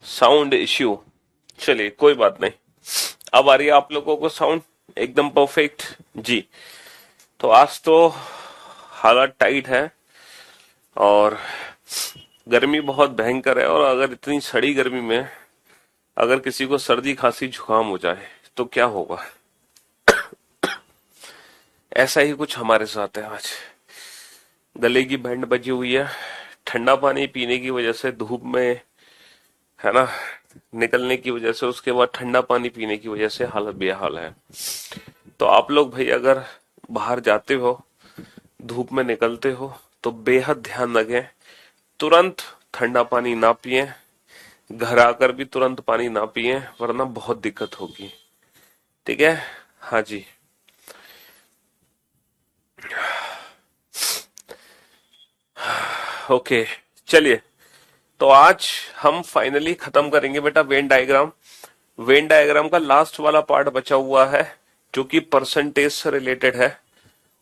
Sound issue. चलिए कोई बात नहीं। अब आ रही है आप लोगों को साउंड एकदम परफेक्ट जी। तो आज तो हालत टाइट है और गर्मी बहुत भयंकर है। और अगर इतनी सड़ी गर्मी में अगर किसी को सर्दी खांसी जुकाम हो जाए तो क्या होगा। ऐसा ही कुछ हमारे साथ है आज। गले की बैंड बजी हुई है। ठंडा पानी पीने की वजह से धूप में, है ना, निकलने की वजह से, उसके बाद ठंडा पानी पीने की वजह से हालत बेहाल है। तो आप लोग भाई अगर बाहर जाते हो, धूप में निकलते हो, तो बेहद ध्यान रखें। तुरंत ठंडा पानी ना पिएं। घर आकर भी तुरंत पानी ना पिएं, वरना बहुत दिक्कत होगी। ठीक है। हाँ जी। ओके। चलिए, तो आज हम फाइनली खत्म करेंगे बेटा वेन डायग्राम। वेन डायग्राम का लास्ट वाला पार्ट बचा हुआ है जो कि परसेंटेज से रिलेटेड है।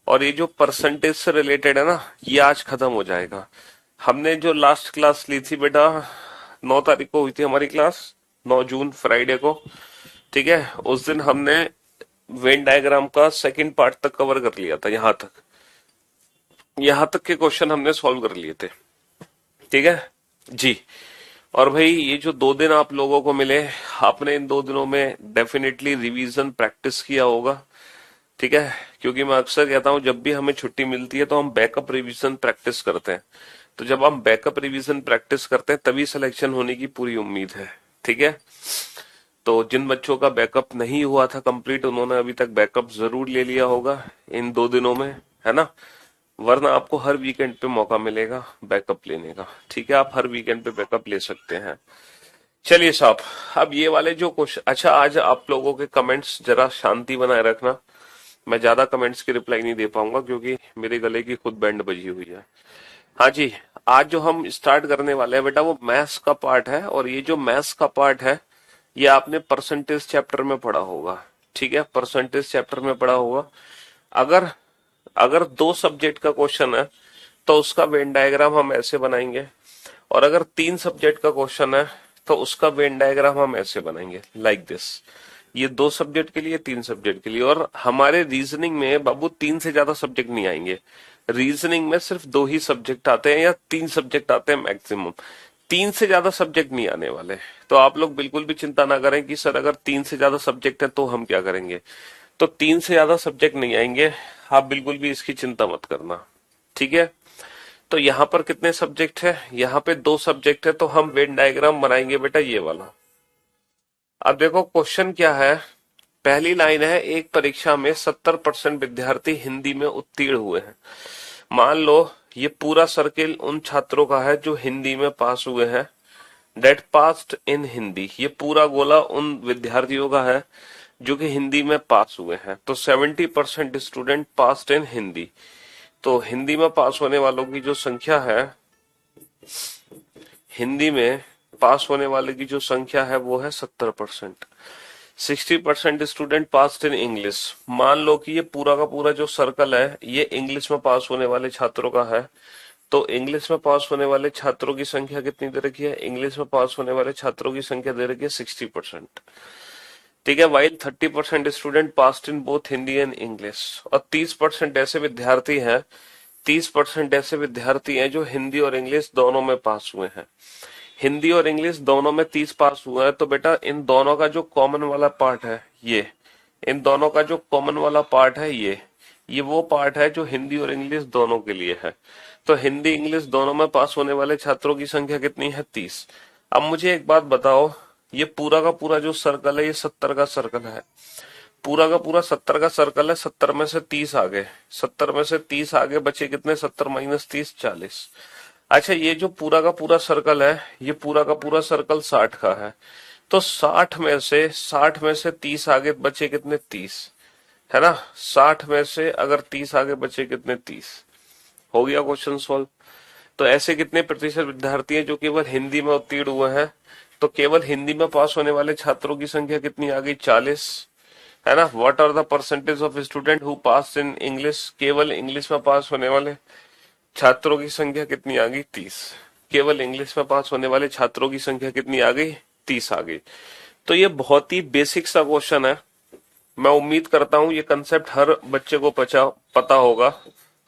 और ये जो परसेंटेज से रिलेटेड है ना, ये आज खत्म हो जाएगा। हमने जो लास्ट क्लास ली थी बेटा, 9 तारीख को हुई थी हमारी क्लास, 9 जून फ्राइडे को। ठीक है। उस दिन हमने वेन डायग्राम का सेकंड पार्ट तक कवर कर लिया था। यहां तक के क्वेश्चन हमने सॉल्व कर लिए थे। ठीक है जी। और भाई ये जो 2 दिन आप लोगों को मिले, आपने इन 2 दिनों में डेफिनेटली रिवीजन प्रैक्टिस किया होगा। ठीक है। क्योंकि मैं अक्सर कहता हूं जब भी हमें छुट्टी मिलती है तो हम बैकअप रिवीजन प्रैक्टिस करते हैं। तो जब हम बैकअप रिवीजन प्रैक्टिस करते हैं तभी सिलेक्शन होने की पूरी उम्मीद है। ठीक है। तो जिन बच्चों का बैकअप नहीं हुआ था कंप्लीट, उन्होंने अभी तक बैकअप जरूर ले लिया होगा इन 2 दिनों में, है ना। वरना आपको हर वीकेंड पे मौका मिलेगा बैकअप लेने का। ठीक है। आप हर वीकेंड पे बैकअप ले सकते हैं। चलिए साहब, अब ये वाले जो क्वेश्चन, अच्छा आज आप लोगों के कमेंट्स जरा शांति बनाए रखना। मैं ज्यादा कमेंट्स की रिप्लाई नहीं दे पाऊंगा क्योंकि मेरे गले की खुद बैंड बजी हुई है। हाँ जी। आज जो हम स्टार्ट करने वाले हैं बेटा वो मैथ्स का पार्ट है। और ये जो मैथ्स का पार्ट है ये आपने परसेंटेज चैप्टर में पढ़ा होगा। ठीक है। परसेंटेज चैप्टर में पढ़ा होगा। अगर अगर 2 सब्जेक्ट का क्वेश्चन है तो उसका वेन डायग्राम हम ऐसे बनाएंगे। और अगर 3 सब्जेक्ट का क्वेश्चन है तो उसका वेन डायग्राम हम ऐसे बनाएंगे, लाइक दिस। ये 2 सब्जेक्ट के लिए, 3 सब्जेक्ट के लिए। और हमारे रीजनिंग में बाबू 3 से ज्यादा सब्जेक्ट नहीं आएंगे। रीजनिंग में सिर्फ 2 ही सब्जेक्ट आते हैं या 3 सब्जेक्ट आते हैं मैक्सिमम। 3 से ज्यादा सब्जेक्ट नहीं आने वाले। तो आप लोग बिल्कुल भी चिंता ना करें कि सर अगर 3 से ज्यादा सब्जेक्ट है तो हम क्या करेंगे। तो 3 से ज्यादा सब्जेक्ट नहीं आएंगे। आप बिल्कुल भी इसकी चिंता मत करना। ठीक है। तो यहाँ पर कितने सब्जेक्ट है, यहाँ पे 2 सब्जेक्ट है। तो हम वेन डायग्राम बनाएंगे बेटा ये वाला। अब देखो क्वेश्चन क्या है। पहली लाइन है, एक परीक्षा में 70% विद्यार्थी हिंदी में उत्तीर्ण हुए हैं। मान लो ये पूरा सर्किल उन छात्रों का है जो हिंदी में पास हुए हैं, डेट पास्ड इन हिंदी। ये पूरा गोला उन विद्यार्थियों का है जो कि हिंदी में पास हुए हैं। तो 70% स्टूडेंट पास्ड इन हिंदी। तो हिंदी में पास होने वालों की जो संख्या है, हिंदी में पास होने वाले की जो संख्या है वो है 70%। 60% स्टूडेंट पास इन इंग्लिश। मान लो कि ये पूरा का पूरा जो सर्कल है ये इंग्लिश में पास होने वाले छात्रों का है। तो इंग्लिश में पास होने वाले छात्रों की संख्या कितनी दे रखी है, इंग्लिश में पास होने वाले छात्रों की संख्या दे रखी है 60%। ठीक है। While 30% student pass in both Hindi and English. और 30% ऐसे विद्यार्थी हैं, 30% ऐसे विद्यार्थी हैं जो हिंदी और इंग्लिश दोनों में पास हुए हैं। हिंदी और इंग्लिश दोनों में 30 पास हुआ है। तो बेटा इन दोनों का जो कॉमन वाला पार्ट है ये, इन दोनों का जो कॉमन वाला पार्ट है ये वो पार्ट है जो हिंदी और इंग्लिश दोनों के लिए है। तो हिंदी इंग्लिश दोनों में पास होने वाले छात्रों की संख्या कितनी है, 30। अब मुझे एक बात बताओ, ये पूरा का पूरा जो सर्कल है ये 70 का सर्कल है। पूरा का पूरा 70 का सर्कल है। 70 में से 30 आगे, 70 में से 30 आगे बचे कितने, 70 माइनस 30, 40। अच्छा ये जो पूरा का पूरा सर्कल है, ये पूरा का पूरा सर्कल 60 का है। तो 60 में से 30 आगे बचे कितने, 30, है ना। 60 में से अगर 30 आगे बचे कितने, 30। हो गया क्वेश्चन सॉल्व। तो ऐसे कितने प्रतिशत विद्यार्थी हैं जो केवल हिंदी में उत्तीर्ण हुए हैं। तो केवल हिंदी में पास होने वाले छात्रों की संख्या कितनी आ गई, 40, है ना। What are the percentage of student who pass in English. केवल इंग्लिश में पास होने वाले छात्रों की संख्या कितनी आ गई, 30। केवल इंग्लिश में पास होने वाले छात्रों की संख्या कितनी आ गई, 30 आ गई। तो ये बहुत ही बेसिक सा क्वेश्चन है। मैं उम्मीद करता हूं ये कंसेप्ट हर बच्चे को पता होगा।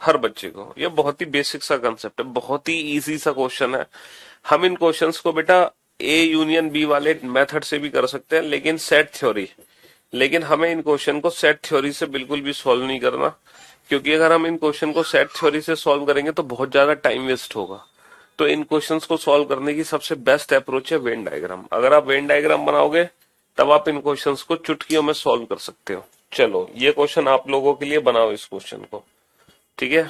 हर बच्चे को ये बहुत ही बेसिक सा कंसेप्ट है, बहुत ही इजी सा क्वेश्चन है। हम इन क्वेश्चंस को बेटा ए यूनियन बी वाले मेथड से भी कर सकते हैं, लेकिन सेट थ्योरी, लेकिन हमें इन क्वेश्चन को सेट थ्योरी से बिल्कुल भी सॉल्व नहीं करना, क्योंकि अगर हम इन क्वेश्चन को सेट थ्योरी से सॉल्व करेंगे तो बहुत ज्यादा टाइम वेस्ट होगा। तो इन क्वेश्चंस को सॉल्व करने की सबसे बेस्ट अप्रोच है वेन डायग्राम। अगर आप वेन डायग्राम बनाओगे तब आप इन क्वेश्चंस को चुटकियों में सॉल्व कर सकते हो। चलो ये क्वेश्चन आप लोगों के लिए बनाओ इस क्वेश्चन को, ठीक है।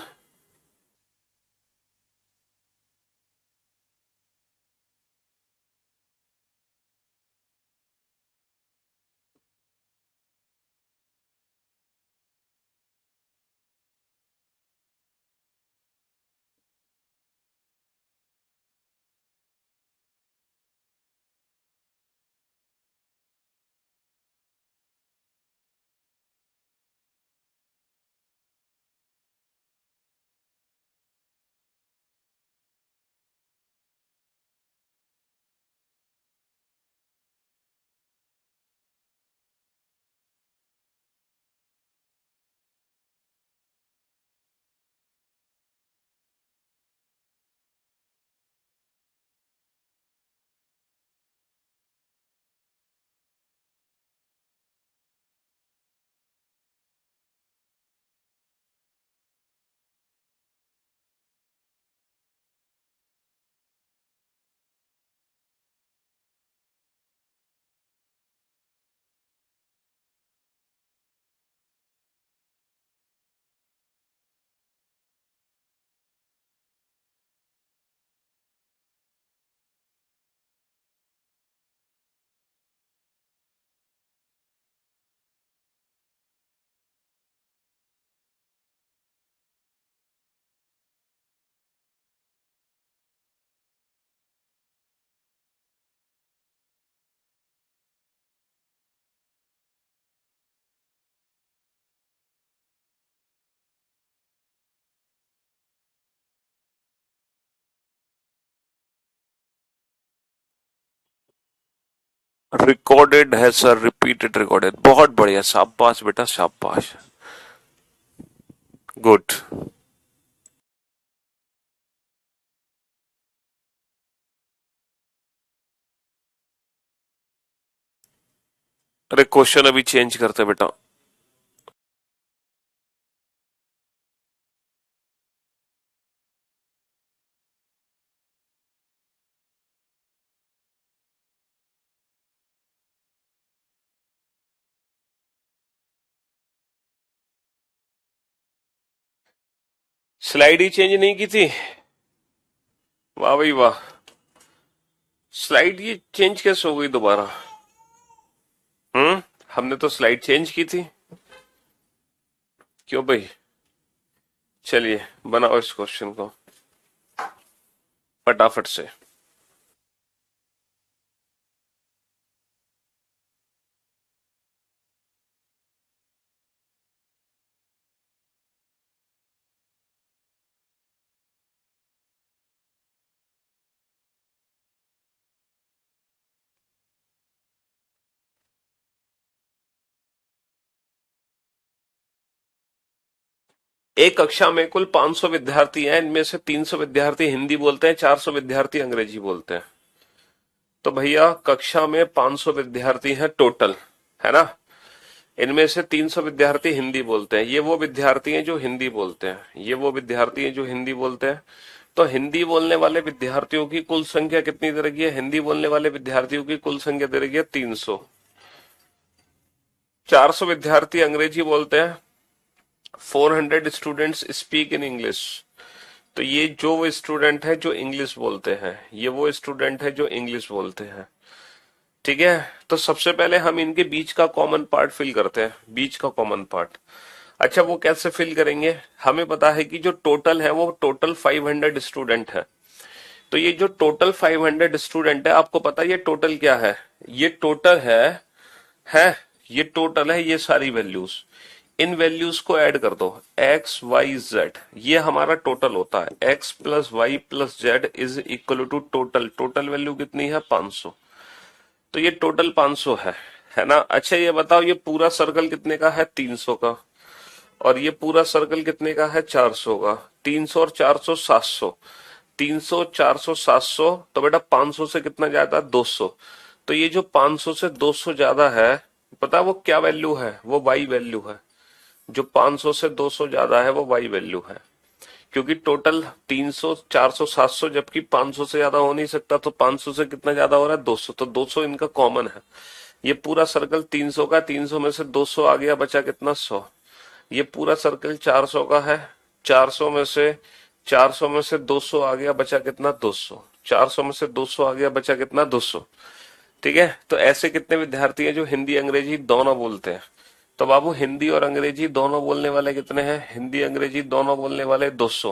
रिकॉर्डेड है सर, रिपीटेड रिकॉर्डेड, बहुत बढ़िया, शाबाश बेटा शाबाश, गुड। अरे क्वेश्चन अभी चेंज करते बेटा। स्लाइड ही चेंज नहीं की थी? वाह भाई वाह, स्लाइड ये चेंज कैसे हो गई दोबारा? हमने तो स्लाइड चेंज की थी। क्यों भाई? चलिए बनाओ इस क्वेश्चन को फटाफट से। एक कक्षा में कुल 500 विद्यार्थी हैं, इनमें से 300 विद्यार्थी हिंदी बोलते हैं, 400 विद्यार्थी अंग्रेजी बोलते हैं। तो भैया कक्षा में 500 विद्यार्थी हैं टोटल, है ना। इनमें से 300 विद्यार्थी हिंदी बोलते हैं, ये वो विद्यार्थी हैं जो हिंदी बोलते हैं, ये वो विद्यार्थी हैं जो हिंदी बोलते हैं। तो हिंदी बोलने वाले विद्यार्थियों की कुल संख्या कितनी दे रखी है? हिंदी बोलने वाले विद्यार्थियों की कुल संख्या दे रखी है 300। 400 विद्यार्थी अंग्रेजी बोलते हैं, 400 स्टूडेंट्स स्पीक इन इंग्लिश। तो ये जो वो स्टूडेंट है जो इंग्लिश बोलते हैं, ये वो स्टूडेंट है जो इंग्लिश बोलते हैं, ठीक है। तो सबसे पहले हम इनके बीच का कॉमन पार्ट फिल करते हैं, बीच का कॉमन पार्ट। अच्छा वो कैसे फिल करेंगे? हमें पता है कि जो टोटल है वो टोटल 500 स्टूडेंट है। तो ये जो टोटल 500 स्टूडेंट है, आपको पता है ये टोटल क्या है? ये टोटल है ये टोटल है, ये सारी वैल्यूज, इन वैल्यूज को ऐड कर दो, एक्स वाई जेड, ये हमारा टोटल होता है। X plus y plus z is equal to total, total value कितनी है? 500। तो ये टोटल 500 है ना। अच्छा ये बताओ, ये पूरा सर्कल कितने का है? 300 का। और ये पूरा सर्कल कितने का है? 400 का। 300 और 400 700। 300 400 700, तो बेटा 500 से कितना ज्यादा? 200। तो ये जो 500 से 200 ज्यादा है, पता है वो क्या वैल्यू है? वो वाई वैल्यू है। जो 500 से 200 ज्यादा है वो वाई वैल्यू है। क्योंकि टोटल 300 400 700, जबकि 500 से ज्यादा हो नहीं सकता, तो 500 से कितना ज्यादा हो रहा है? 200। तो 200 इनका कॉमन है। ये पूरा सर्कल 300 का, 300 में से 200 आ गया, बचा कितना? 100। ये पूरा सर्कल 400 का है, 400 में से 200 आ गया, बचा कितना? 200। 400 में से 200 आ गया, बचा कितना? 200। ठीक है। तो ऐसे कितने विद्यार्थी हैं जो हिंदी अंग्रेजी दोनों बोलते हैं? तो बाबू हिंदी और अंग्रेजी दोनों बोलने वाले कितने हैं? हिंदी अंग्रेजी दोनों बोलने वाले 200।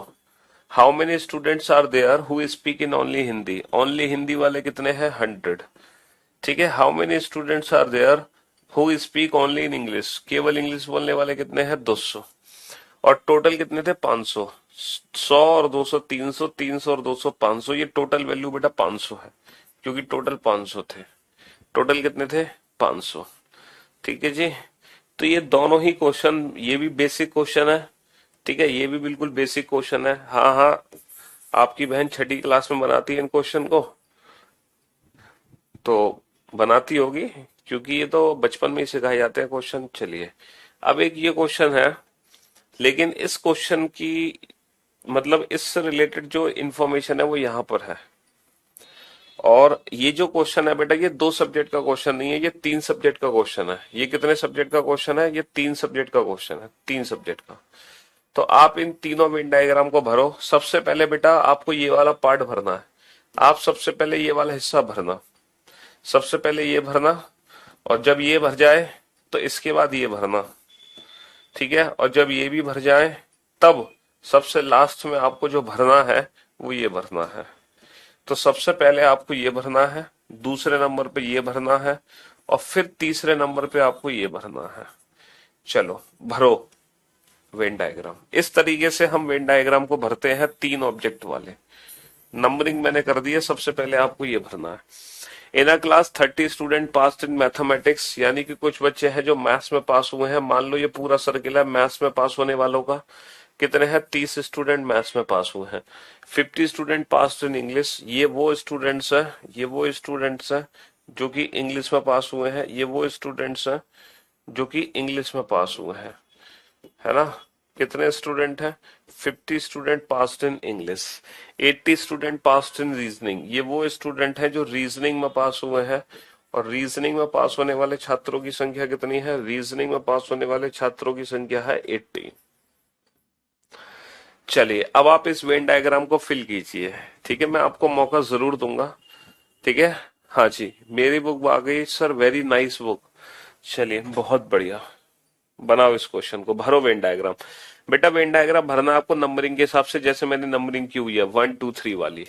How many students are there who speak in only Hindi? Only Hindi वाले कितने हैं? 100। ठीक है। How many students are there who speak only in English? केवल इंग्लिश बोलने वाले कितने हैं? 200। और टोटल कितने थे? 500। 100 और 200 300, 300 और 200 500। ये टोटल वैल्यू बेटा 500 है, क्योंकि टोटल 500 थे। टोटल कितने थे? 500। ठीक है जी। तो ये दोनों ही क्वेश्चन, ये भी बेसिक क्वेश्चन है, ठीक है, ये भी बिल्कुल बेसिक क्वेश्चन है। हाँ हाँ, आपकी बहन छठी क्लास में बनाती है इन क्वेश्चन को, तो बनाती होगी, क्योंकि ये तो बचपन में ही सिखाए जाते हैं क्वेश्चन। चलिए, अब एक ये क्वेश्चन है, लेकिन इस क्वेश्चन की मतलब इससे रिलेटेड जो इंफॉर्मेशन है वो यहाँ पर है। और ये जो क्वेश्चन है बेटा, ये 2 सब्जेक्ट का क्वेश्चन नहीं है, ये 3 सब्जेक्ट का क्वेश्चन है। ये कितने सब्जेक्ट का क्वेश्चन है? ये 3 सब्जेक्ट का क्वेश्चन है, 3 सब्जेक्ट का। तो आप इन तीनों वेन डायग्राम को भरो। सबसे पहले बेटा आपको ये वाला पार्ट भरना है। आप सबसे पहले ये वाला हिस्सा भरना, सबसे पहले ये भरना, और जब ये भर जाए तो इसके बाद ये भरना। ठीक है। और जब ये भी भर जाए, तब सबसे लास्ट में आपको जो भरना है वो ये भरना है। तो सबसे पहले आपको ये भरना है, दूसरे नंबर पे ये भरना है, और फिर तीसरे नंबर पे आपको ये भरना है। चलो भरो वेन डायग्राम। इस तरीके से हम वेन डायग्राम को भरते हैं 3 ऑब्जेक्ट वाले। नंबरिंग मैंने कर दी है। सबसे पहले आपको ये भरना है। In a class 30 student pass in mathematics, यानी कि कुछ बच्चे हैं जो मैथ्स में पास हुए हैं। मान लो ये पूरा सर्किल है मैथ्स में पास होने वालों का। कितने हैं? 30 स्टूडेंट मैथ्स में पास हुए हैं। 50 स्टूडेंट पास इन इंग्लिश, ये वो स्टूडेंट्स हैं, ये वो स्टूडेंट्स हैं जो कि इंग्लिश में पास हुए हैं। ये वो स्टूडेंट्स हैं जो कि इंग्लिश में पास हुए हैं, है ना। कितने स्टूडेंट हैं? 50 student passed in English. 80 student passed in reasoning, ये वो स्टूडेंट हैं जो रीजनिंग में पास हुए हैं। और रीजनिंग में पास होने वाले छात्रों की संख्या कितनी है? रीजनिंग में पास होने वाले छात्रों की संख्या है 80। चलिए, अब आप इस वेन डायग्राम को फिल कीजिए। ठीक है, मैं आपको मौका जरूर दूंगा। ठीक है। हाँ जी, मेरी बुक आ गई सर, वेरी नाइस बुक। चलिए, बहुत बढ़िया। बनाओ इस क्वेश्चन को, भरो वेन डायग्राम। बेटा वेन डायग्राम भरना आपको नंबरिंग के हिसाब से, जैसे मैंने नंबरिंग की हुई है 1 2 3 वाली।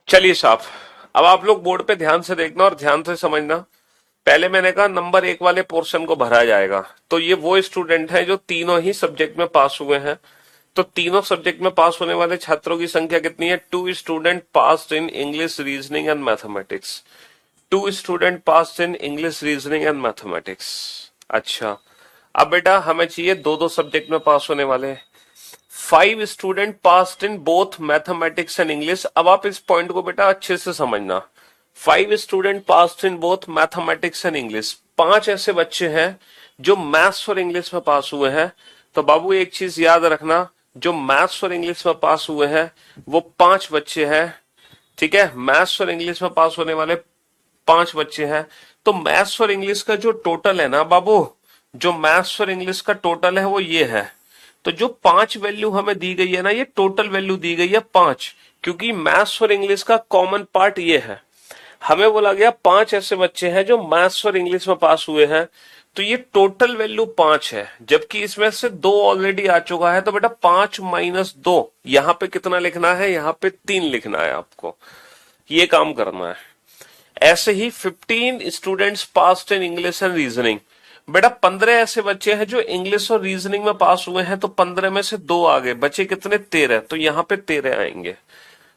चलिए साहब, अब आप लोग बोर्ड पे ध्यान से देखना और ध्यान से समझना। पहले मैंने कहा नंबर 1 वाले पोर्शन को भरा जाएगा, तो ये वो स्टूडेंट हैं जो तीनों ही सब्जेक्ट में पास हुए हैं। तो तीनों सब्जेक्ट में पास होने वाले छात्रों की संख्या कितनी है? 2 student passed in English, reasoning and mathematics. 2 student passed in English, reasoning and mathematics. अच्छा, अब बेटा हमें चाहिए दो दो सब्जेक्ट में पास होने वाले। 5 student passed in both mathematics and English. अब आप इस पॉइंट को बेटा अच्छे से समझना। 5 student passed in both mathematics and English. 5 ऐसे बच्चे हैं जो मैथ्स और इंग्लिश में पास हुए हैं। तो बाबू एक चीज याद रखना, जो मैथ्स और इंग्लिश में पास हुए हैं वो 5 बच्चे हैं। ठीक है, मैथ्स और इंग्लिश में पास होने वाले 5 बच्चे हैं। तो मैथ्स और इंग्लिश का जो टोटल है ना बाबू, जो मैथ्स और इंग्लिश का टोटल है वो ये है। तो जो 5 वैल्यू हमें दी गई है ना, ये टोटल वैल्यू दी गई है 5, क्योंकि मैथ्स और इंग्लिश का कॉमन पार्ट ये है। हमें बोला गया 5 ऐसे बच्चे हैं जो मैथ्स और इंग्लिश में पास हुए हैं, तो ये टोटल वैल्यू 5 है, जबकि इसमें से 2 ऑलरेडी आ चुका है। तो बेटा 5 माइनस 2, यहां पे कितना लिखना है? यहां पे 3 लिखना है आपको, ये काम करना है। ऐसे ही 15 students passed in English and reasoning. बेटा 15 ऐसे बच्चे हैं जो इंग्लिश और रीजनिंग में पास हुए हैं, तो 15 में से 2 आ गए, बचे कितने? 13। तो यहां पे 13 आएंगे,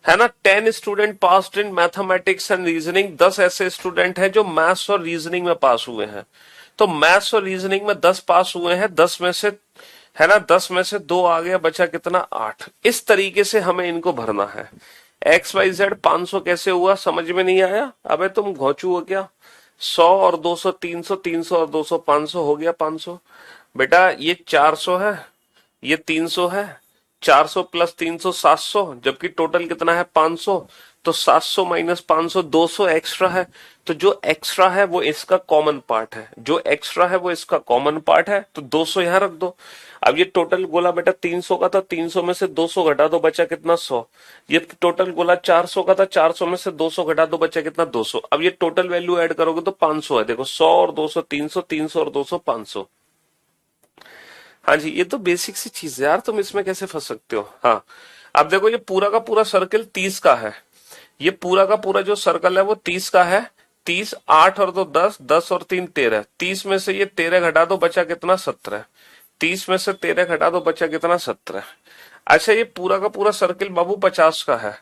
है ना। 10 student passed in mathematics and reasoning. 10 ऐसे स्टूडेंट हैं जो मैथ्स और रीजनिंग में पास हुए हैं। तो मैथ्स और रीजनिंग में 10 पास हुए हैं, 10 में से, है ना, 10 में से 2 आ गया, बचा कितना? 8। इस तरीके से हमें इनको भरना है। एक्स वाई जेड 500 कैसे हुआ? समझ में नहीं आया? अबे तुम घोंचू हो क्या? 100 और 200 300, 300 और 200 500 हो गया 500। बेटा ये 400 है, ये 300 है, 400 प्लस 300 700, जबकि टोटल कितना है? 500। तो 700 माइनस 500, 200 एक्स्ट्रा है। तो जो एक्स्ट्रा है वो इसका कॉमन पार्ट है, जो एक्स्ट्रा है वो इसका कॉमन पार्ट है, तो 200 यहां रख दो। अब ये टोटल गोला बेटा 300 का था, 300 में से 200 घटा दो, बचा कितना? 100। ये टोटल गोला 400 का था, 400 में से 200 घटा दो, बचा कितना? 200। अब ये टोटल वैल्यू ऐड करोगे तो 500 है। देखो 100 और 200 300, 300 और 200 500। हाँ जी, ये तो बेसिक सी चीज है यार, तुम इसमें कैसे फंस सकते हो? हाँ, अब देखो ये पूरा का पूरा सर्कल 30 का है। ये पूरा का पूरा जो सर्कल है वो 30 का है। 30, 8 और 2 10, 10 और 3 13। 30 में से ये 13 घटा दो, बचा कितना? 17। 30 में से 13 घटा दो, बचा कितना? 17। अच्छा, ये पूरा का पूरा सर्किल बाबू 50 का है।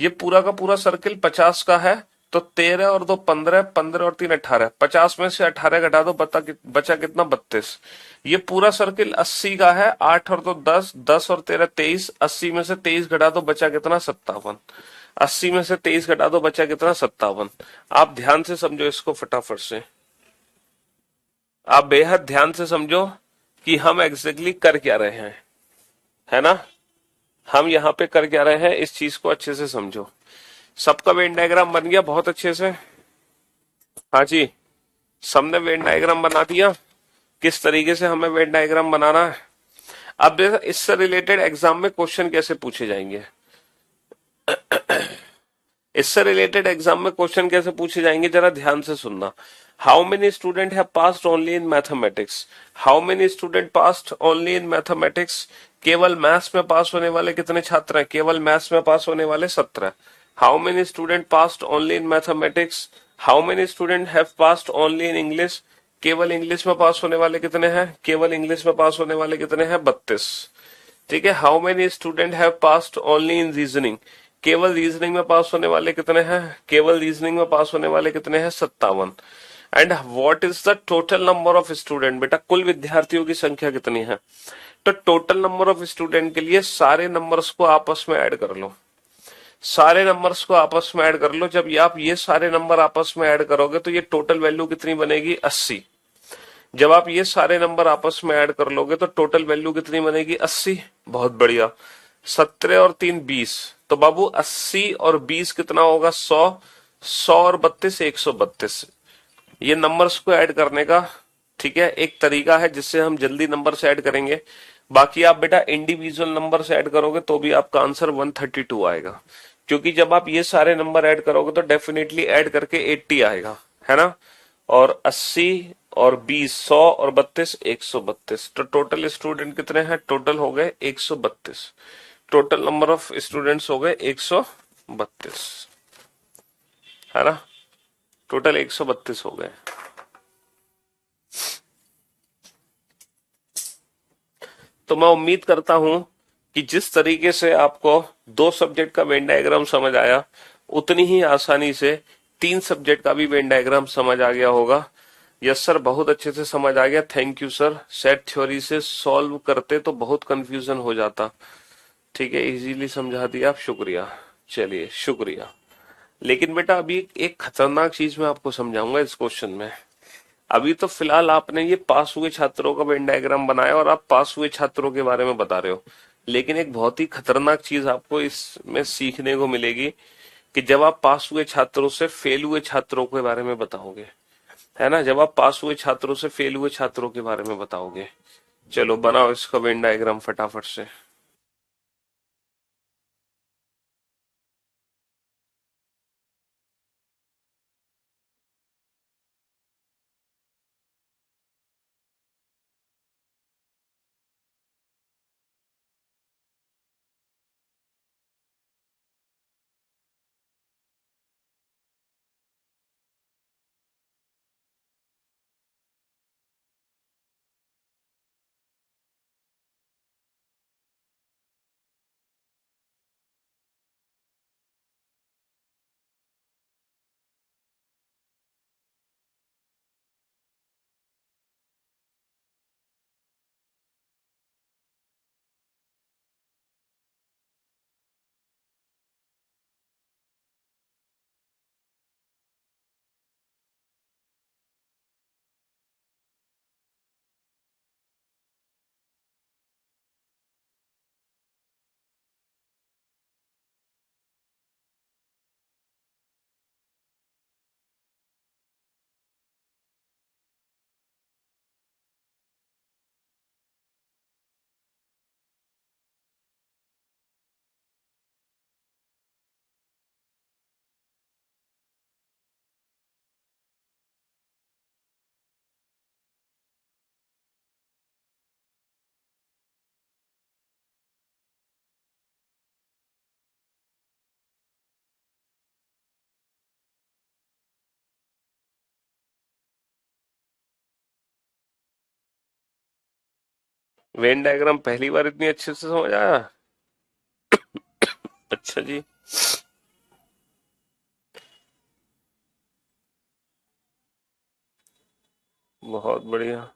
ये पूरा का पूरा सर्किल 50 का है। तो 13 और 2 15, 15 और 3 18। 50 में से 18 घटा दो, बचा कितना? 32। ये पूरा सर्किल 80 का है। 8 और 2 10, 10 और 13 23। 80 में से 23 घटा दो, बचा कितना? 57। 80 में से 23 घटा दो, बचा कितना? 57। आप ध्यान से समझो इसको फटाफट से, आप बेहद ध्यान से समझो कि हम एग्जैक्टली कर क्या रहे हैं, है ना। हम यहाँ पे कर क्या रहे हैं, इस चीज को अच्छे से समझो। सबका वेन डायग्राम बन गया बहुत अच्छे से? हाँ जी, सबने वेन डायग्राम बना दिया। किस तरीके से हमें वेन डायग्राम बनाना है? अब इससे रिलेटेड एग्जाम में क्वेश्चन कैसे पूछे जाएंगे, इससे रिलेटेड एग्जाम में क्वेश्चन कैसे पूछे जाएंगे, जरा ध्यान से सुनना। How many student have passed only in mathematics? How many student passed only in mathematics? केवल मैथ्स में पास होने वाले कितने छात्र हैं? केवल मैथ्स में पास होने वाले 17। How many student passed only in mathematics? How many student have passed only in English? केवल इंग्लिश में पास होने वाले कितने हैं? केवल इंग्लिश में पास होने वाले कितने हैं? 32। ठीक है, how many student have passed only in reasoning? केवल रीजनिंग में पास होने वाले कितने हैं? केवल रीजनिंग में पास होने वाले कितने हैं? 57। And what is the total number of student? बेटा कुल विद्यार्थियों की संख्या कितनी है? तो टोटल नंबर ऑफ स्टूडेंट के लिए सारे नंबर्स को आपस में ऐड कर लो, सारे नंबर्स को आपस में ऐड कर लो। जब आप ये सारे नंबर आपस में ऐड करोगे तो ये टोटल वैल्यू कितनी बनेगी? 80। जब आप ये सारे नंबर आपस में ऐड कर लोगे तो टोटल वैल्यू कितनी बनेगी? 80। बहुत बढ़िया। 17 और 3 20। तो बाबू 80 और 20 कितना होगा? 100। 100 और 32 132। ये नंबर्स को ऐड करने का, ठीक है, एक तरीका है जिससे हम जल्दी नंबर से ऐड करेंगे। बाकी आप बेटा इंडिविजुअल नंबर से ऐड करोगे तो भी आपका आंसर 132 आएगा, क्योंकि जब आप ये सारे नंबर ऐड करोगे तो डेफिनेटली ऐड करके 80 आएगा, है ना। और 80 और 20 100 और 32 132। तो टोटल स्टूडेंट कितने हैं? टोटल हो गए 132। टोटल नंबर ऑफ स्टूडेंट्स हो गए 132। है ना। टोटल 132 हो गए। तो मैं उम्मीद करता हूं कि जिस तरीके से आपको दो सब्जेक्ट का वेन डायग्राम समझ आया, उतनी ही आसानी से तीन सब्जेक्ट का भी वेन डायग्राम समझ आ गया होगा। यस सर, बहुत अच्छे से समझ आ गया, thank you sir. Set theory से सॉल्व करते तो बहुत कंफ्यूजन हो जाता। ठीक है, इजीली समझा दिया आप, शुक्रिया। चलिए शुक्रिया। लेकिन बेटा अभी एक खतरनाक चीज मैं आपको समझाऊंगा इस क्वेश्चन में। अभी तो फिलहाल आपने ये पास हुए छात्रों का वेन डायग्राम बनाया और आप पास हुए छात्रों के बारे में बता रहे हो, लेकिन एक बहुत ही खतरनाक चीज आपको इसमें सीखने को मिलेगी कि जब आप पास हुए छात्रों से फेल हुए छात्रों के बारे में बताओगे, है ना, जब आप पास हुए छात्रों से फेल हुए छात्रों के बारे में बताओगे। चलो बनाओ इसका वेन डायग्राम फटाफट से। वेन डायग्राम पहली बार इतनी अच्छे से समझ आया। अच्छा जी। बहुत बढ़िया।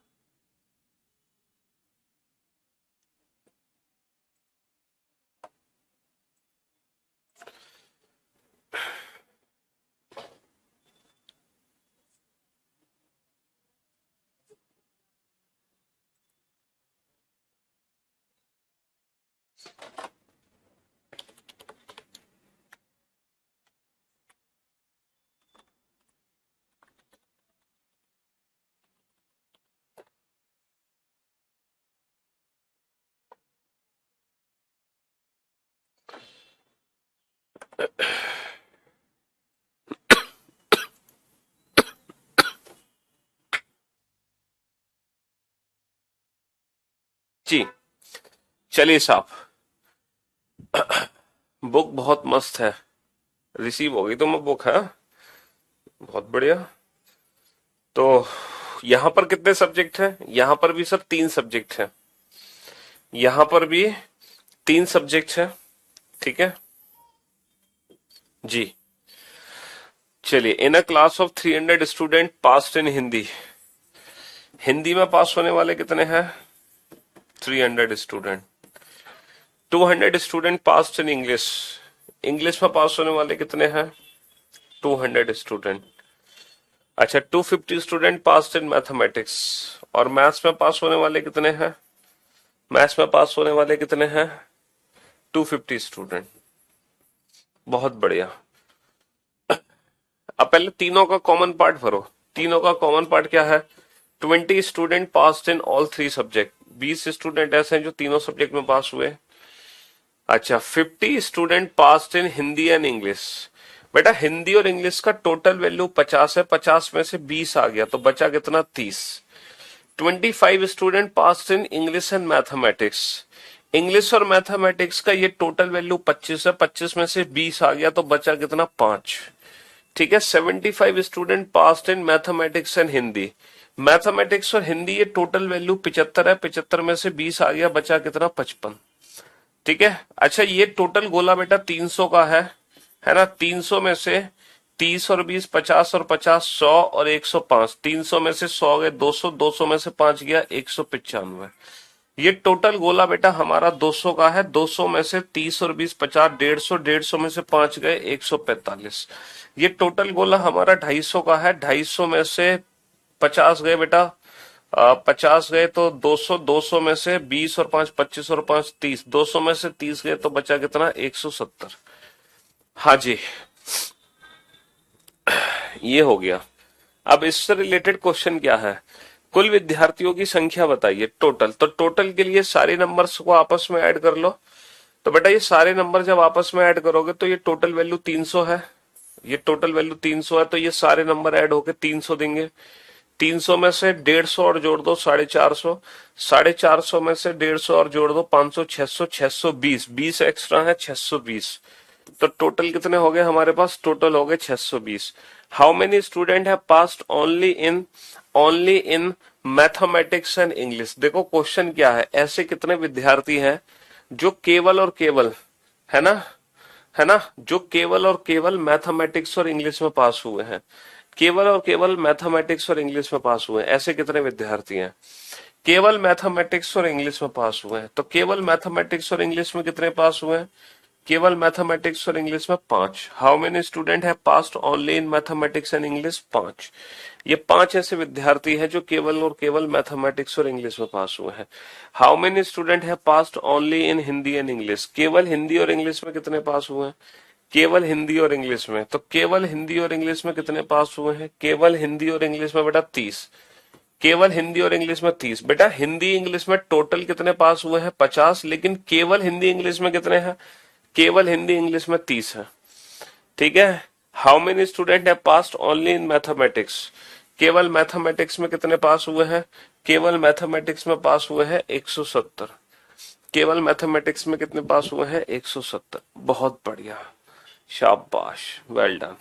जी चलिए साहब, बुक बहुत मस्त है। रिसीव हो गई तो मैं बुक है। बहुत बढ़िया। तो यहां पर कितने सब्जेक्ट हैं? यहां पर भी सर तीन सब्जेक्ट हैं। यहां पर भी तीन सब्जेक्ट हैं। ठीक है जी। चलिए, in a class of 300 student passed in Hindi. Hindi में पास होने वाले कितने हैं? 300 student. 200 student passed in English. English में पास होने वाले कितने हैं? 200 स्टूडेंट। अच्छा, 250 स्टूडेंट पास्ड इन मैथमेटिक्स। और मैथ्स में पास होने वाले कितने हैं? मैथ्स में पास होने वाले कितने हैं? 250 स्टूडेंट। बहुत बढ़िया। अब पहले तीनों का कॉमन पार्ट भरो। तीनों का कॉमन पार्ट क्या है? 20 student passed in all three subject. 20 student ऐसे हैं जो तीनों सब्जेक्ट में पास हुए। अच्छा, 50 student passed in Hindi and English. बेटा हिंदी और इंग्लिश का टोटल वैल्यू 50 है, 50 में से 20 आ गया तो बचा कितना? 30। 25 student passed in English and mathematics. English और मैथमेटिक्स का ये टोटल वैल्यू 25 है, 25 में से 20 आ गया तो बचा कितना? 5। ठीक है, 75 student passed in mathematics and Hindi. Mathematics और हिंदी ये टोटल वैल्यू 75 है, 75 में से 20 आ गया, बचा कितना, 55। ठीक है, अच्छा ये टोटल गोला बेटा 300 का है ना। 300 में से 30 और 20 50 और 50 100 और 105, 300 में से 100 गए 200, 200 में से 5 गया 195। ये टोटल गोला बेटा हमारा 200 का है। 200 में से 30 और 20 50 150, 150 में से 5 गए 145। ये टोटल गोला हमारा 250 का है। 250 में से 50 गए बेटा, 50 गए तो 200, 200 में से 20 और 5 25 और 5 30, 200 में से 30 गए तो बचा कितना, 170। हाँ जी, ये हो गया। अब इससे रिलेटेड क्वेश्चन क्या है, कुल विद्यार्थियों की संख्या बताइए टोटल। तो टोटल के लिए सारे नंबर्स को आपस में ऐड कर लो। तो बेटा ये सारे नंबर जब आपस में ऐड करोगे तो ये टोटल वैल्यू 300 है। ये टोटल वैल्यू 300 है, तो ये सारे नंबर ऐड होके 300 देंगे। 300 में से 150 और जोड़ दो 450, 450 में से 150 और जोड़ दो 500, 600, 620, 20 एक्स्ट्रा है 620। तो टोटल कितने हो गए हमारे पास, टोटल हो गए 620। How many student have passed only in mathematics and English. देखो क्वेश्चन क्या है, ऐसे कितने विद्यार्थी हैं जो केवल और केवल, है ना, है ना, जो केवल और केवल मैथमेटिक्स और इंग्लिश में पास हुए हैं। केवल और केवल मैथमेटिक्स और इंग्लिश में पास हुए हैं, ऐसे कितने विद्यार्थी हैं केवल मैथमेटिक्स और इंग्लिश में पास हुए हैं। तो केवल मैथमेटिक्स और इंग्लिश में कितने पास हुए हैं, केवल मैथमेटिक्स और इंग्लिश में 5। How many student have passed only in mathematics and English, 5। ये 5 ऐसे विद्यार्थी हैं जो केवल और केवल मैथमेटिक्स और इंग्लिश में पास हुए हैं। How many student have passed only in Hindi and English, केवल हिंदी और इंग्लिश में कितने पास हुए हैं, केवल हिंदी और इंग्लिश में। तो केवल हिंदी और इंग्लिश में कितने पास हुए हैं, केवल हिंदी और इंग्लिश में बेटा 30। केवल हिंदी और इंग्लिश में 30। बेटा हिंदी इंग्लिश में टोटल कितने पास हुए हैं, 50, लेकिन केवल हिंदी इंग्लिश में कितने हैं, केवल हिंदी इंग्लिश में 30 है। ठीक है, how many student have passed only in mathematics, केवल मैथमेटिक्स में कितने पास हुए हैं, केवल मैथमेटिक्स में पास हुए हैं 170। केवल मैथमेटिक्स में कितने पास हुए हैं, 170। बहुत बढ़िया, शाबाश, वेल डन।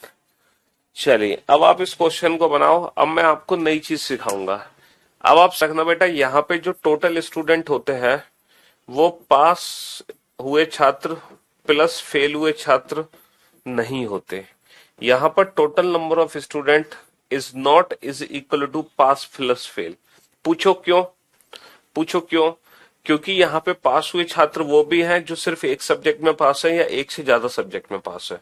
चलिए अब आप इस क्वेश्चन को बनाओ। अब मैं आपको नई चीज सिखाऊंगा। अब आप रखना बेटा, यहाँ पे जो टोटल स्टूडेंट होते हैं वो पास हुए छात्र प्लस फेल हुए छात्र नहीं होते। यहाँ पर total number of student is not is equal to pass plus fail. पूछो क्यों, पूछो क्यों, क्योंकि यहाँ पे पास हुए छात्र वो भी हैं जो सिर्फ एक सब्जेक्ट में पास है या एक से ज्यादा सब्जेक्ट में पास है।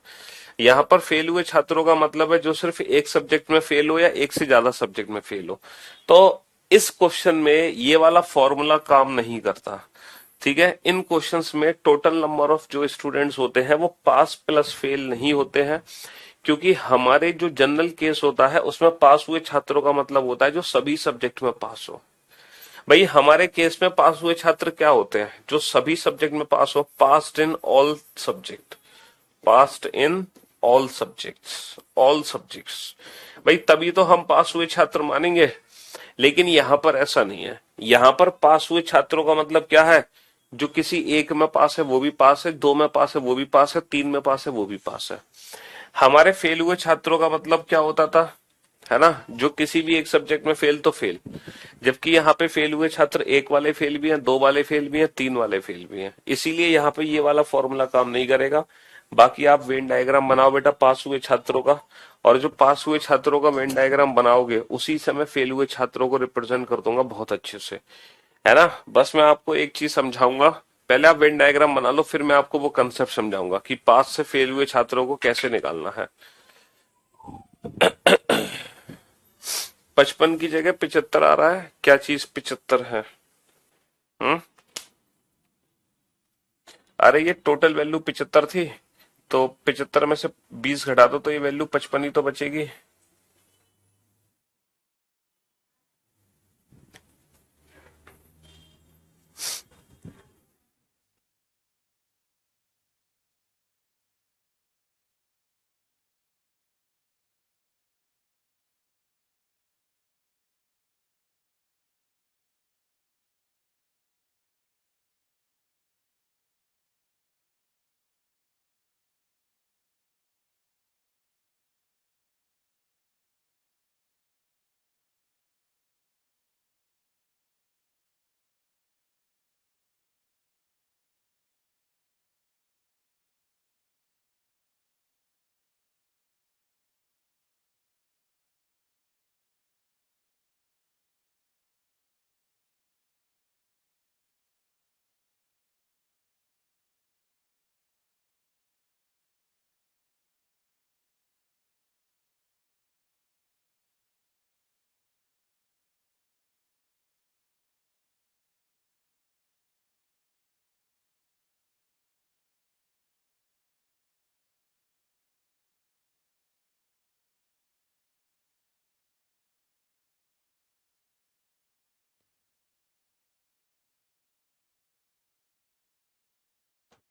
यहाँ पर फेल हुए छात्रों का मतलब है जो सिर्फ एक सब्जेक्ट में फेल हो या एक से ज्यादा सब्जेक्ट में फेल हो। तो इस क्वेश्चन में ये वाला फॉर्मूला काम नहीं करता। ठीक है, इन क्वेश्चंस में टोटल नंबर ऑफ जो स्टूडेंट्स होते हैं वो पास प्लस फेल नहीं होते हैं, क्योंकि हमारे जो जनरल केस होता है उसमें पास हुए छात्रों का मतलब होता है जो सभी सब्जेक्ट में पास हो। भाई हमारे केस में पास हुए छात्र क्या होते हैं, जो सभी सब्जेक्ट में पास हो, passed in all subject, passed in all subjects, all subjects. भाई तभी तो हम पास हुए छात्र मानेंगे। लेकिन यहां पर ऐसा नहीं है। यहां पर पास हुए छात्रों का मतलब क्या है, जो किसी एक में पास है वो भी पास है, दो में पास है वो भी पास है, तीन में पास है वो भी पास है। हमारे फेल हुए छात्रों का मतलब क्या होता था, है ना, जो किसी भी एक सब्जेक्ट में फेल तो फेल। जबकि यहाँ पे फेल हुए छात्र एक वाले फेल भी हैं, दो वाले फेल भी हैं, तीन वाले फेल भी हैं। इसीलिए यहाँ पे ये वाला फॉर्मूला काम नहीं करेगा। बाकी आप वेन डायग्राम बनाओ बेटा पास हुए छात्रों का, और जो पास हुए छात्रों का वेन डायग्राम बनाओगे उसी समय फेल हुए छात्रों को रिप्रेजेंट कर दूंगा बहुत अच्छे से, है ना। बस मैं आपको एक चीज समझाऊंगा, पहले आप वेन डायग्राम बना लो, फिर मैं आपको वो कंसेप्ट समझाऊंगा कि पास से फेल हुए छात्रों को कैसे निकालना है। 55 की जगह 75 आ रहा है, क्या चीज 75 है। हम्म, अरे ये टोटल वैल्यू 75 थी, तो 75 में से 20 घटा दो तो ये वैल्यू 55 ही तो बचेगी।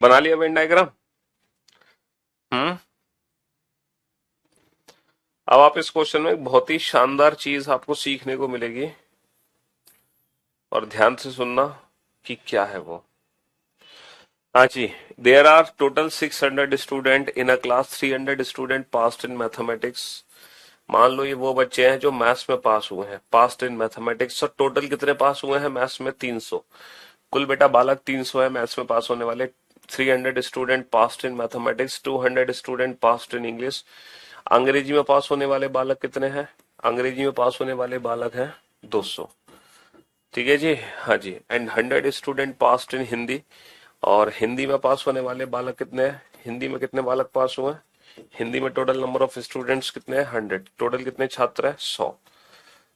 बना लिया वेन डायग्राम? हम्म। अब आप इस क्वेश्चन में एक बहुत ही शानदार चीज आपको सीखने को मिलेगी, और ध्यान से सुनना कि क्या है वो। हाँ जी। There are total 600 student in a class, 300 student passed in mathematics. मान लो ये वो बच्चे हैं जो मैथ्स में पास हुए हैं, पास्ड इन मैथमेटिक्स। तो टोटल कितने पास हुए हैं मैथ्स में? 300। कुल बेटा बालक 300 है मैथ्स में पास होने वाले। 300 student passed in mathematics, 200 student passed in English. अंग्रेजी में पास होने वाले बालक कितने हैं? अंग्रेजी में पास होने वाले बालक हैं 200। ठीक है जी। हाँ जी। And 100 student passed in Hindi. और हिंदी में पास होने वाले बालक कितने हैं? हिंदी में कितने बालक पास हुए हैं? हिंदी में टोटल नंबर ऑफ स्टूडेंट्स कितने हैं? 100। टोटल कितने छात्र हैं? 100।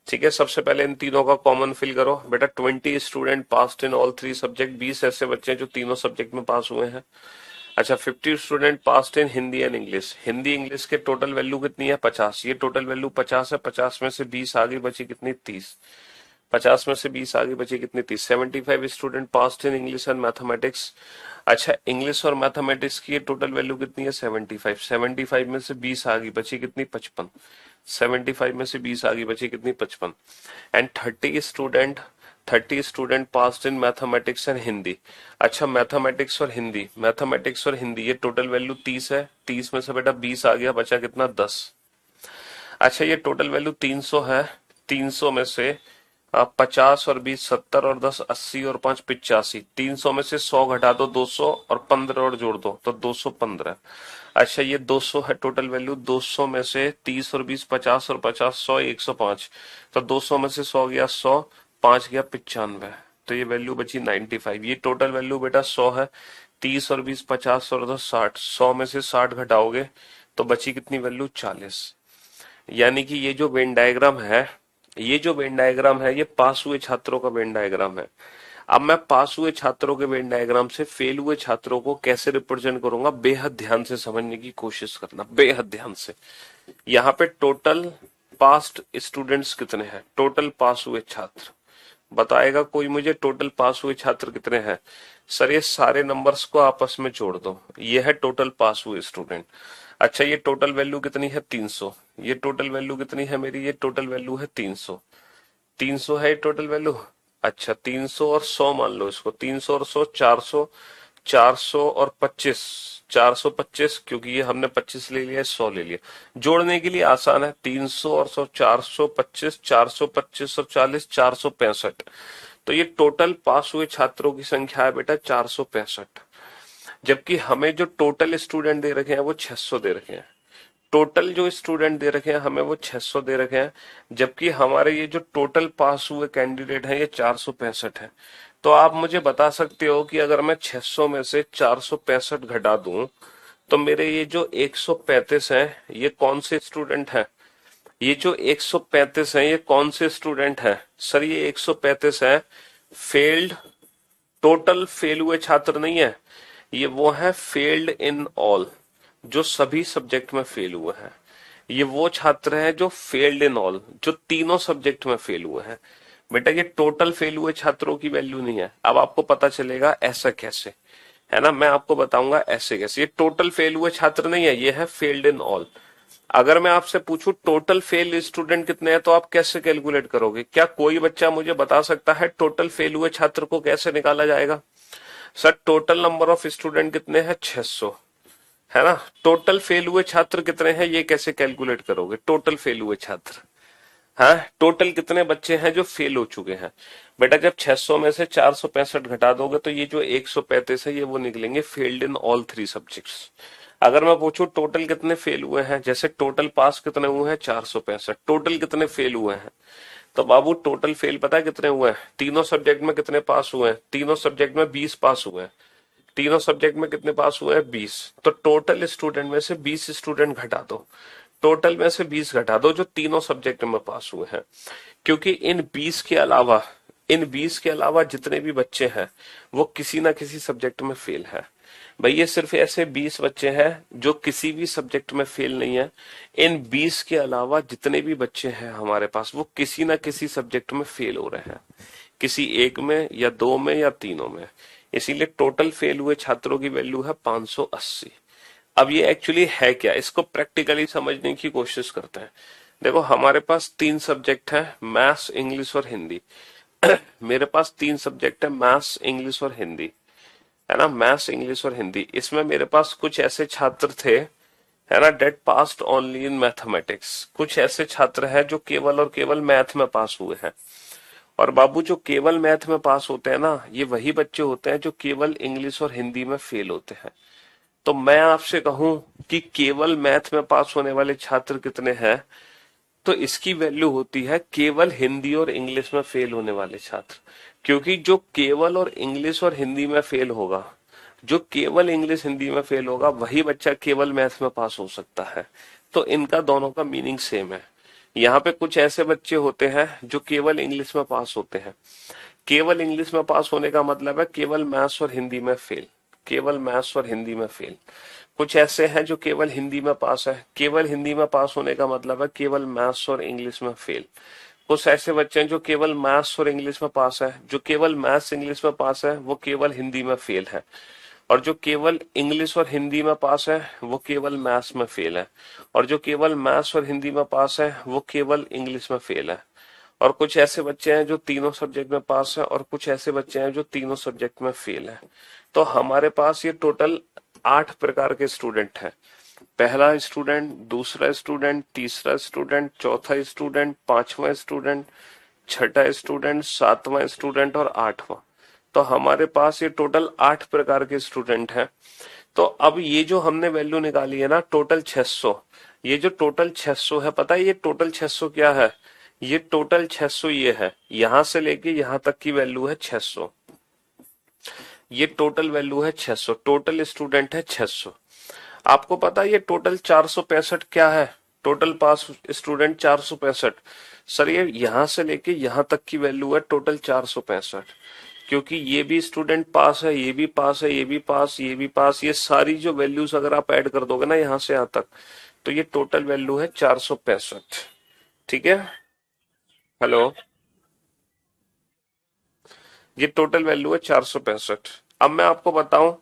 ठीक है। सबसे पहले इन तीनों का कॉमन फिल करो बेटा। 20 student passed in all 3 subject. 20 ऐसे बच्चे हैं जो तीनों सब्जेक्ट में पास हुए हैं। अच्छा। 50 student passed in Hindi and English. Hindi English के टोटल वैल्यू कितनी है? 50। ये टोटल वैल्यू 50 है। 50 में से 20 आगे बची कितनी? 30। 50 में से 20 आगे बची कितनी? 30। 75 student passed in English and mathematics. अच्छा। इंग्लिश और मैथमेटिक्स की टोटल वैल्यू कितनी है? 75। 75 में से 20 आगे बची कितनी? 55। 75 में से 20 आगे बची कितनी? 55। And 30 student passed in mathematics and Hindi. अच्छा। मैथमेटिक्स और हिंदी ये टोटल वैल्यू 30 है। 30 में से बेटा 20 आ गया, बचा कितना? 10। अच्छा। ये टोटल वैल्यू 300 है। 300 में से आप 50 और 20 70 और 10 80 और 5 85। 300 में से 100 घटा दो 200 और 15 और जोड़ दो तो 215। अच्छा। ये 200 है टोटल वैल्यू। 200 में से 30 और 20 50 और 50 100 105। तो 200 में से 100 गया 100, 5 गया 95। तो ये वैल्यू बची 95। ये टोटल वैल्यू बेटा 100 है। 30 और 20 50 और 10 60। 100 में से 60 घटाओगे तो बची कितनी वैल्यू? 40। यानी कि ये जो वेन डायग्राम है ये पास हुए छात्रों का वेन डायग्राम है। अब मैं पास हुए छात्रों के वेन डायग्राम से फेल हुए छात्रों को कैसे रिप्रेजेंट करूंगा, बेहद ध्यान से समझने की कोशिश करना, बेहद ध्यान से। यहाँ पे टोटल पास्ट स्टूडेंट्स कितने हैं? टोटल पास हुए छात्र बताएगा कोई मुझे? टोटल पास हुए छात्र कितने हैं? सर ये सारे नंबर्स को आपस में जोड़ दो, ये है टोटल पास हुए स्टूडेंट। अच्छा। ये टोटल वैल्यू कितनी है? 300। ये टोटल वैल्यू कितनी है मेरी? ये टोटल वैल्यू है 300। 300 है टोटल वैल्यू। अच्छा। 300 और 100 मान लो इसको। 300 और 100 400। 400 और 25। 425 क्योंकि ये हमने 25 ले लिया 100 ले लिया। जोड़ने के लिए आसान है। 300 और 100 425, 425 और 40 465। तो ये टोटल पास हुए छात्रों की संख्या है बेटा 465। जबकि हमें जो टोटल स्टूडेंट दे रखे हैं वो 600 दे रखे हैं। टोटल जो स्टूडेंट दे रखे हैं हमें वो 600 दे रखे हैं। जबकि हमारे ये जो टोटल पास हुए कैंडिडेट हैं ये 465 है। तो आप मुझे बता सकते हो कि अगर मैं 600 में से 465 घटा दूं तो मेरे ये जो 135 हैं ये कौन से स्टूडेंट हैं? ये जो 135 हैं ये कौन से स्टूडेंट हैं? सर ये 135 हैं फेल्ड, टोटल फेल हुए छात्र नहीं है। ये वो है फेल्ड इन ऑल, जो सभी सब्जेक्ट में फेल हुए हैं। ये वो छात्र हैं जो फेल्ड इन ऑल, जो तीनों सब्जेक्ट में फेल हुए हैं। बेटा ये टोटल फेल हुए छात्रों की वैल्यू नहीं है। अब आपको पता चलेगा ऐसा कैसे, है ना? मैं आपको बताऊंगा ऐसे कैसे। ये टोटल फेल हुए छात्र नहीं है, ये है फेल्ड इन ऑल। अगर मैं आपसे पूछूं टोटल फेल स्टूडेंट कितने हैं तो आप कैसे कैलकुलेट करोगे? क्या कोई बच्चा मुझे बता सकता है टोटल फेल हुए छात्र को कैसे निकाला जाएगा? Sir total number of student कितने हैं? 600, है ना? टोटल फेल हुए छात्र कितने हैं ये कैसे कैलकुलेट करोगे? टोटल फेल हुए छात्र, हाँ टोटल कितने बच्चे हैं जो फेल हो चुके हैं? बेटा जब 600 में से 465 घटा दोगे तो ये जो 135 है ये वो निकलेंगे फेल्ड इन ऑल 3 सब्जेक्ट्स। अगर मैं पूछूं टोटल कितने फेल हुए हैं, जैसे टोटल पास कितने हुए हैं? 465। टोटल कितने फेल हुए हैं? तो बाबू टोटल फेल पता है कितने हुए हैं? तीनों सब्जेक्ट में कितने पास हुए हैं? तीनों सब्जेक्ट में 20 पास हुए हैं। तीनों सब्जेक्ट में कितने पास हुए हैं? 20। तो टोटल स्टूडेंट में से 20 स्टूडेंट घटा दो, टोटल में से 20 घटा दो जो तीनों सब्जेक्ट में पास हुए हैं। क्योंकि इन 20 के अलावा जितने भी बच्चे हैं वो किसी ना किसी सब्जेक्ट में फेल है। भाई ये सिर्फ ऐसे 20 बच्चे हैं जो किसी भी सब्जेक्ट में फेल नहीं है। इन 20 के अलावा जितने भी बच्चे हैं हमारे पास वो किसी ना किसी सब्जेक्ट में फेल हो रहे हैं, किसी एक में या दो में या तीनों में। इसीलिए टोटल फेल हुए छात्रों की वैल्यू है 580। अब ये एक्चुअली है क्या, इसको प्रैक्टिकली समझने की कोशिश करते हैं। देखो हमारे पास 3 सब्जेक्ट हैं, मैथ्स, इंग्लिश और हिंदी। मेरे पास 3 सब्जेक्ट है, मैथ्स, इंग्लिश और हिंदी, है ना, मैथ्स, इंग्लिश और हिंदी। इसमें मेरे पास कुछ ऐसे छात्र थे, है ना, that passed only in mathematics. कुछ ऐसे छात्र हैं जो केवल और केवल मैथ में पास हुए हैं। और बाबू जो केवल मैथ में पास होते हैं ना, ये वही बच्चे होते हैं जो केवल इंग्लिश और हिंदी में फेल होते हैं। तो मैं आपसे कहूं कि केवल मैथ में पास होने वाले छात्र कितने हैं, तो इसकी वैल्यू होती है केवल हिंदी और इंग्लिश में फेल होने वाले छात्र। क्योंकि जो केवल और इंग्लिश और हिंदी में फेल होगा, जो केवल इंग्लिश हिंदी में फेल होगा, वही बच्चा केवल मैथ में पास हो सकता है। तो इनका दोनों का मीनिंग सेम है। यहाँ पे कुछ ऐसे बच्चे होते हैं जो केवल इंग्लिश में पास होते हैं। केवल इंग्लिश में पास होने का मतलब है केवल मैथ्स और हिंदी में फेल, केवल मैथ्स और हिंदी में फेल। कुछ ऐसे हैं जो केवल हिंदी में पास है, केवल हिंदी में पास होने का मतलब है केवल मैथ्स और इंग्लिश में फेल। कुछ ऐसे बच्चे हैं जो केवल मैथ्स और इंग्लिश में पास है, जो केवल मैथ्स इंग्लिश में पास है वो केवल हिंदी में फेल है। और जो केवल इंग्लिश और हिंदी में पास है वो केवल मैथ्स में फेल है। और जो केवल मैथ्स और हिंदी में पास है वो केवल इंग्लिश में फेल है। और कुछ ऐसे बच्चे हैं जो तीनों सब्जेक्ट में पास है, और कुछ ऐसे बच्चे हैं जो तीनों सब्जेक्ट में फेल है। तो हमारे पास ये टोटल 8 प्रकार के स्टूडेंट हैं। पहला स्टूडेंट, दूसरा स्टूडेंट, तीसरा स्टूडेंट, चौथा स्टूडेंट, पांचवा स्टूडेंट, छठा स्टूडेंट, सातवां स्टूडेंट और आठवां। तो हमारे पास ये टोटल 8 प्रकार के स्टूडेंट हैं। तो अब ये जो हमने वैल्यू निकाली है ना, टोटल 600, ये जो टोटल 600 है, पता है ये टोटल 600 क्या है? ये टोटल 600 ये है, यहां से लेके यहां तक की वैल्यू है 600। ये टोटल वैल्यू है 600, टोटल स्टूडेंट है 600। आपको पता है ये टोटल 465 क्या है? टोटल पास स्टूडेंट 465। सर ये यहां से लेके यहां तक की वैल्यू है टोटल 465। क्योंकि ये भी स्टूडेंट पास है, ये भी पास है, ये भी पास, ये भी पास, ये सारी जो वैल्यूज अगर आप ऐड कर दोगे ना यहां से यहां तक, तो ये टोटल वैल्यू है 465। ठीक है, हेलो, ये टोटल वैल्यू है 465। अब मैं आपको बताऊं,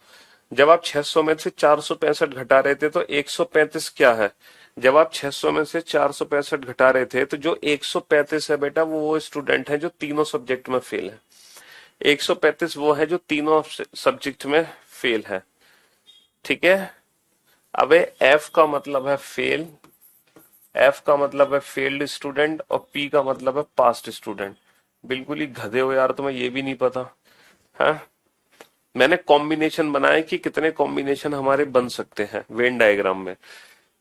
जब आप 600 में से 465 घटा रहे थे तो 135 क्या है? जब आप 600 में से 465 घटा रहे थे तो जो 135 है बेटा, वो स्टूडेंट है जो तीनों सब्जेक्ट में फेल है। 135 वो है जो तीनों सब्जेक्ट में फेल है। ठीक है, अबे एफ का मतलब है फेल, एफ का मतलब है फेल्ड स्टूडेंट, और पी का मतलब है पास्ट स्टूडेंट। बिल्कुल ही गधे हो यार, तुम्हें ये भी नहीं पता है? मैंने कॉम्बिनेशन बनाए कि कितने कॉम्बिनेशन हमारे बन सकते हैं वेन डायग्राम में।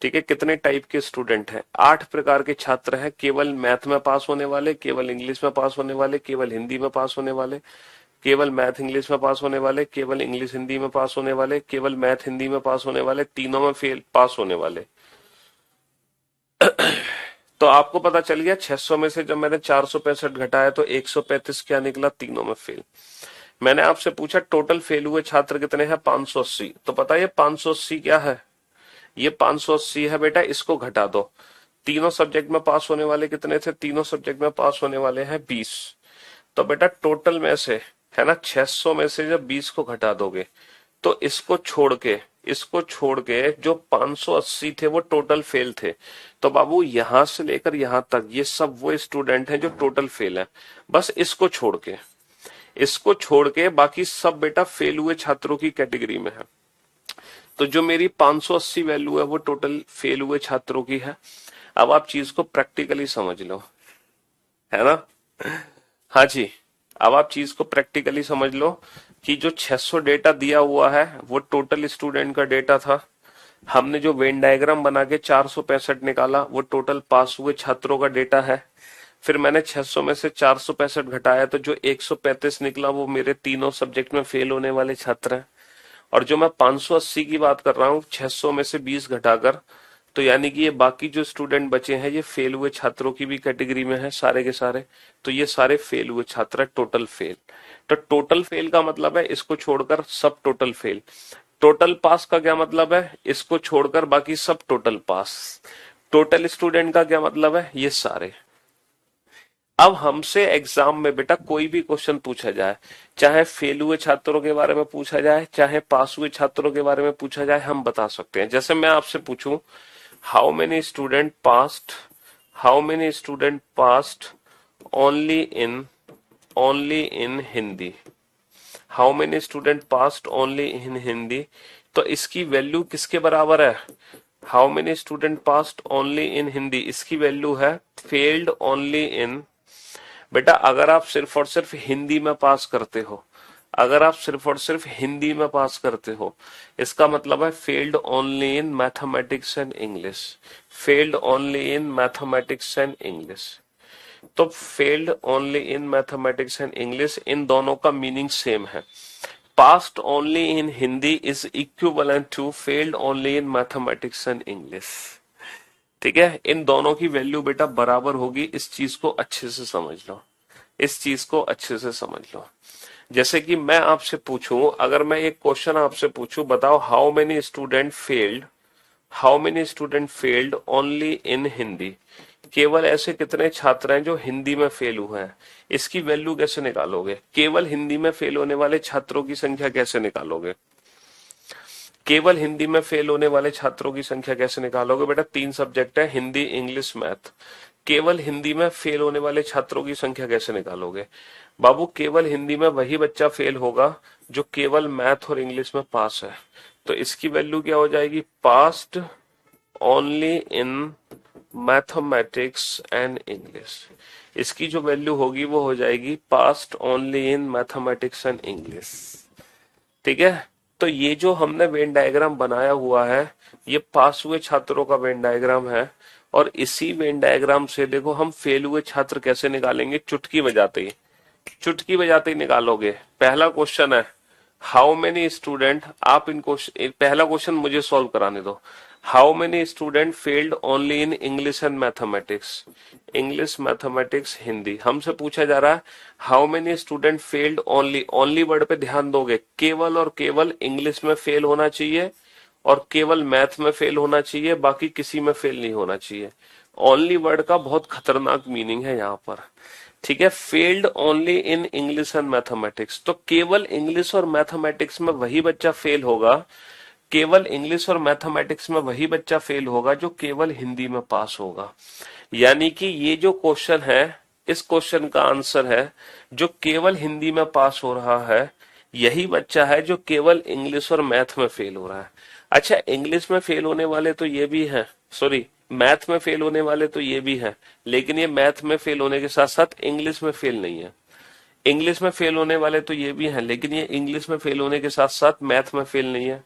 ठीक है, कितने टाइप के स्टूडेंट हैं? 8 प्रकार के छात्र हैं, केवल मैथ में पास होने वाले, केवल इंग्लिश में पास होने वाले, केवल हिंदी में पास होने वाले, केवल मैथ इंग्लिश में पास होने वाले, केवल इंग्लिश हिंदी में पास होने वाले, केवल मैथ हिंदी में पास होने वाले, तीनों में फेल पास होने वाले। तो आपको पता चल गया 600 में से जब मैंने 465 घटाया तो 135 क्या निकला? तीनों में फेल। मैंने आपसे पूछा टोटल फेल हुए छात्र कितने हैं? 580। तो पता है 580 क्या है? ये 580 है बेटा, इसको घटा दो। तीनों सब्जेक्ट में पास होने वाले कितने थे? तीनों सब्जेक्ट में पास होने वाले हैं 20। तो बेटा टोटल में से, है ना, 600 में से जब 20 को घटा दोगे तो इसको छोड़ के जो 580 थे वो टोटल फेल थे। तो बाबू यहां से लेकर यहां तक ये सब वो स्टूडेंट हैं जो टोटल फेल है। बस इसको छोड़ के बाकी सब बेटा फेल हुए छात्रों की कैटेगरी में है। तो जो मेरी 580 वैल्यू है वो टोटल फेल हुए छात्रों की है। अब आप चीज को प्रैक्टिकली समझ लो, है ना? हाँ जी, अब आप चीज को प्रैक्टिकली समझ लो कि जो 600 डेटा दिया हुआ है वो टोटल स्टूडेंट का डेटा था। हमने जो वेन डायग्राम बना के 465 निकाला वो टोटल पास हुए छात्रों का डेटा है। फिर मैंने 600 में से 465 घटाया तो जो 135 निकला वो मेरे तीनों सब्जेक्ट में फेल होने वाले छात्र हैं। और जो मैं 580 की बात कर रहा हूँ 600 में से 20 घटाकर, तो यानी कि ये बाकी जो स्टूडेंट बचे हैं ये फेल हुए छात्रों की भी कैटेगरी में है सारे के सारे। तो ये सारे फेल हुए छात्र है, टोटल फेल। तो टोटल फेल का मतलब है इसको छोड़कर सब टोटल फेल। टोटल पास का क्या मतलब है? इसको छोड़कर बाकी सब टोटल पास। टोटल स्टूडेंट का क्या मतलब है? ये सारे। अब हमसे एग्जाम में बेटा कोई भी क्वेश्चन पूछा जाए, चाहे फेल हुए छात्रों के बारे में पूछा जाए, चाहे पास हुए छात्रों के बारे में पूछा जाए, हम बता सकते हैं। जैसे मैं आपसे पूछूं, how many student passed, how many student passed only in, only in Hindi, how many student passed only in Hindi, तो इसकी वैल्यू किसके बराबर है? How many student passed only in Hindi, इसकी वैल्यू है फेल्ड ओनली इन। बेटा अगर आप सिर्फ और सिर्फ हिंदी में पास करते हो, अगर आप सिर्फ और सिर्फ हिंदी में पास करते हो, इसका मतलब है failed only in mathematics and English, failed only in mathematics and English. तो failed only in mathematics and English, इन दोनों का मीनिंग सेम है। Passed only in Hindi is equivalent to failed only in mathematics and English. ठीक है, इन दोनों की value बेटा बराबर होगी। इस चीज को अच्छे से समझ लो, इस चीज को अच्छे से समझ लो। जैसे कि मैं आपसे पूछूं, अगर मैं एक क्वेश्चन आपसे पूछूं, बताओ how many student failed, how many student failed only in Hindi, केवल ऐसे कितने छात्र हैं जो हिंदी में फेल हुए हैं, इसकी वैल्यू कैसे निकालोगे? केवल हिंदी में फेल होने वाले छात्रों की संख्या कैसे निकालोगे? केवल हिंदी में फेल होने वाले छात्रों की संख्या कैसे निकालोगे? बेटा तीन सब्जेक्ट है, हिंदी इंग्लिश मैथ, केवल हिंदी में फेल होने वाले छात्रों की संख्या कैसे निकालोगे? बाबू केवल हिंदी में वही बच्चा फेल होगा जो केवल मैथ और इंग्लिश में पास है, तो इसकी वैल्यू क्या हो जाएगी? Passed only in mathematics and English, इसकी जो वैल्यू होगी वो हो जाएगी passed only in mathematics and English. ठीक है, तो ये जो हमने वेन डायग्राम बनाया हुआ है, ये पास हुए छात्रों का वेन डायग्राम है, और इसी वेन डायग्राम से देखो हम फेल हुए छात्र कैसे निकालेंगे, चुटकी बजाते ही, चुटकी बजाते ही निकालोगे। पहला क्वेश्चन है हाउ मेनी स्टूडेंट, आप इनको पहला क्वेश्चन मुझे सॉल्व कराने दो। How many student failed only in English and mathematics, English mathematics Hindi. हमसे पूछा जा रहा है how many student failed only, only word पे ध्यान दोगे, केवल और केवल इंग्लिश में फेल होना चाहिए और केवल मैथ में फेल होना चाहिए, बाकी किसी में फेल नहीं होना चाहिए। ओनली वर्ड का बहुत खतरनाक मीनिंग है यहाँ पर। ठीक है, failed only in English and mathematics, तो केवल इंग्लिश और मैथमेटिक्स में वही बच्चा फेल होगा, केवल इंग्लिश और मैथमेटिक्स में वही बच्चा फेल होगा जो केवल हिंदी में पास होगा। यानी कि ये जो क्वेश्चन है, इस क्वेश्चन का आंसर है जो केवल हिंदी में पास हो रहा है, यही बच्चा है जो केवल इंग्लिश और मैथ में फेल हो रहा है। अच्छा, इंग्लिश में फेल होने वाले तो ये भी हैं, सॉरी मैथ में फेल होने वाले तो ये भी हैं, लेकिन ये मैथ में फेल होने के साथ साथ इंग्लिश में फेल नहीं है। इंग्लिश में फेल होने वाले तो ये भी हैं, लेकिन ये इंग्लिश में फेल होने के साथ साथ मैथ में फेल नहीं है।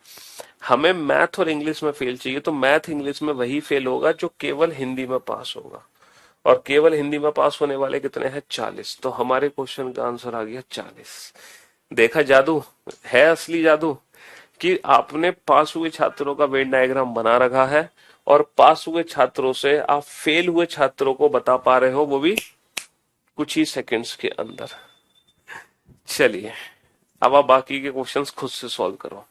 हमें मैथ और इंग्लिश में फेल चाहिए, तो मैथ इंग्लिश में वही फेल होगा जो केवल हिंदी में पास होगा, और केवल हिंदी में पास होने वाले कितने हैं? 40। तो हमारे क्वेश्चन का आंसर आ गया 40। देखा जादू, है असली जादू, कि आपने पास हुए छात्रों का वेन डायग्राम बना रखा है और पास हुए छात्रों से आप फेल हुए छात्रों को बता पा रहे हो, वो भी कुछ ही सेकंड्स के अंदर। चलिए अब आप बाकी के क्वेश्चंस खुद से सॉल्व करो।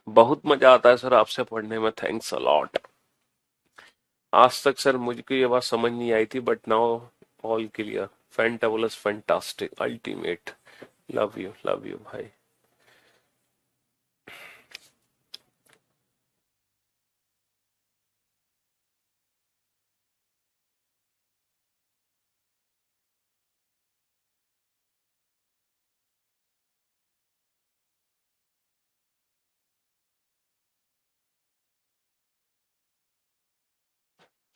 बहुत मजा आता है सर आपसे पढ़ने में, थैंक्स अ लॉट। आज तक सर मुझको ये बात समझ नहीं आई थी, but now all clear. Fantabulous, fantastic, ultimate, love you भाई।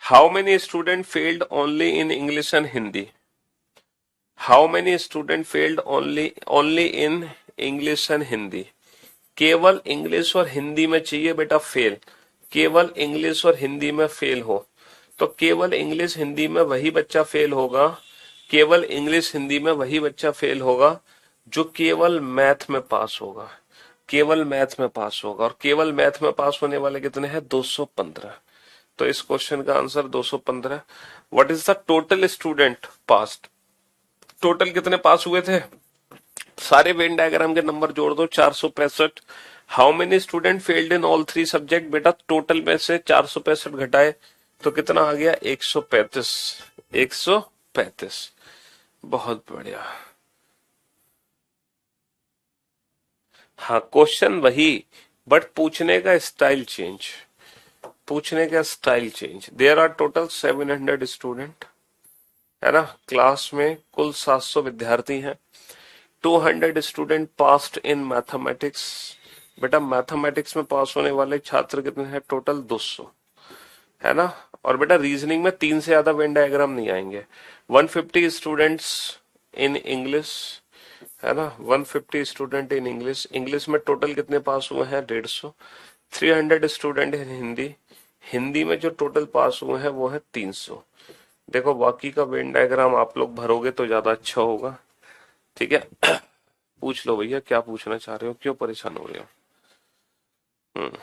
How many student failed only in English and Hindi, how many student failed only, only in English and Hindi, केवल इंग्लिश और हिंदी में चाहिए बेटा फेल, केवल इंग्लिश और हिंदी में फेल हो, तो केवल इंग्लिश हिंदी में वही बच्चा फेल होगा केवल इंग्लिश हिंदी में वही बच्चा फेल होगा जो केवल मैथ में पास होगा, केवल मैथ में पास होगा। और केवल मैथ में पास होने वाले कितने हैं? 215। तो इस क्वेश्चन का answer 215। What is the total student passed? Total कितने पास हुए थे? सारे वेन डायग्राम के नंबर जोड़ दो, 465। How many student failed in all three subject? बेटा टोटल में से 465 घटाए तो कितना आ गया? 135। 135। बहुत बढ़िया। हाँ, क्वेश्चन वही, बट पूछने का स्टाइल चेंज। पूछने का style change. There are total 700 student, है ना? क्लास में कुल 700 विद्यार्थी हैं। 200 स्टूडेंट पास्ड इन मैथमेटिक्स। बेटा मैथमेटिक्स में पास होने वाले छात्र कितने हैं? टोटल 200, है ना? और बेटा रीजनिंग में 3 से ज्यादा वेन डायग्राम नहीं आएंगे। 150 स्टूडेंट्स इन इंग्लिश, है ना? 150 स्टूडेंट इन इंग्लिश। इंग्लिश में टोटल कितने पास हुए हैं? 150। 300 स्टूडेंट इन हिंदी। हिंदी में जो टोटल पास हुए हैं वो है 300। देखो बाकी का वेन डायग्राम आप लोग भरोगे तो ज्यादा अच्छा होगा। ठीक है। पूछ लो भैया, क्या पूछना चाह रहे हो? क्यों परेशान हो रहे हो? हम्म।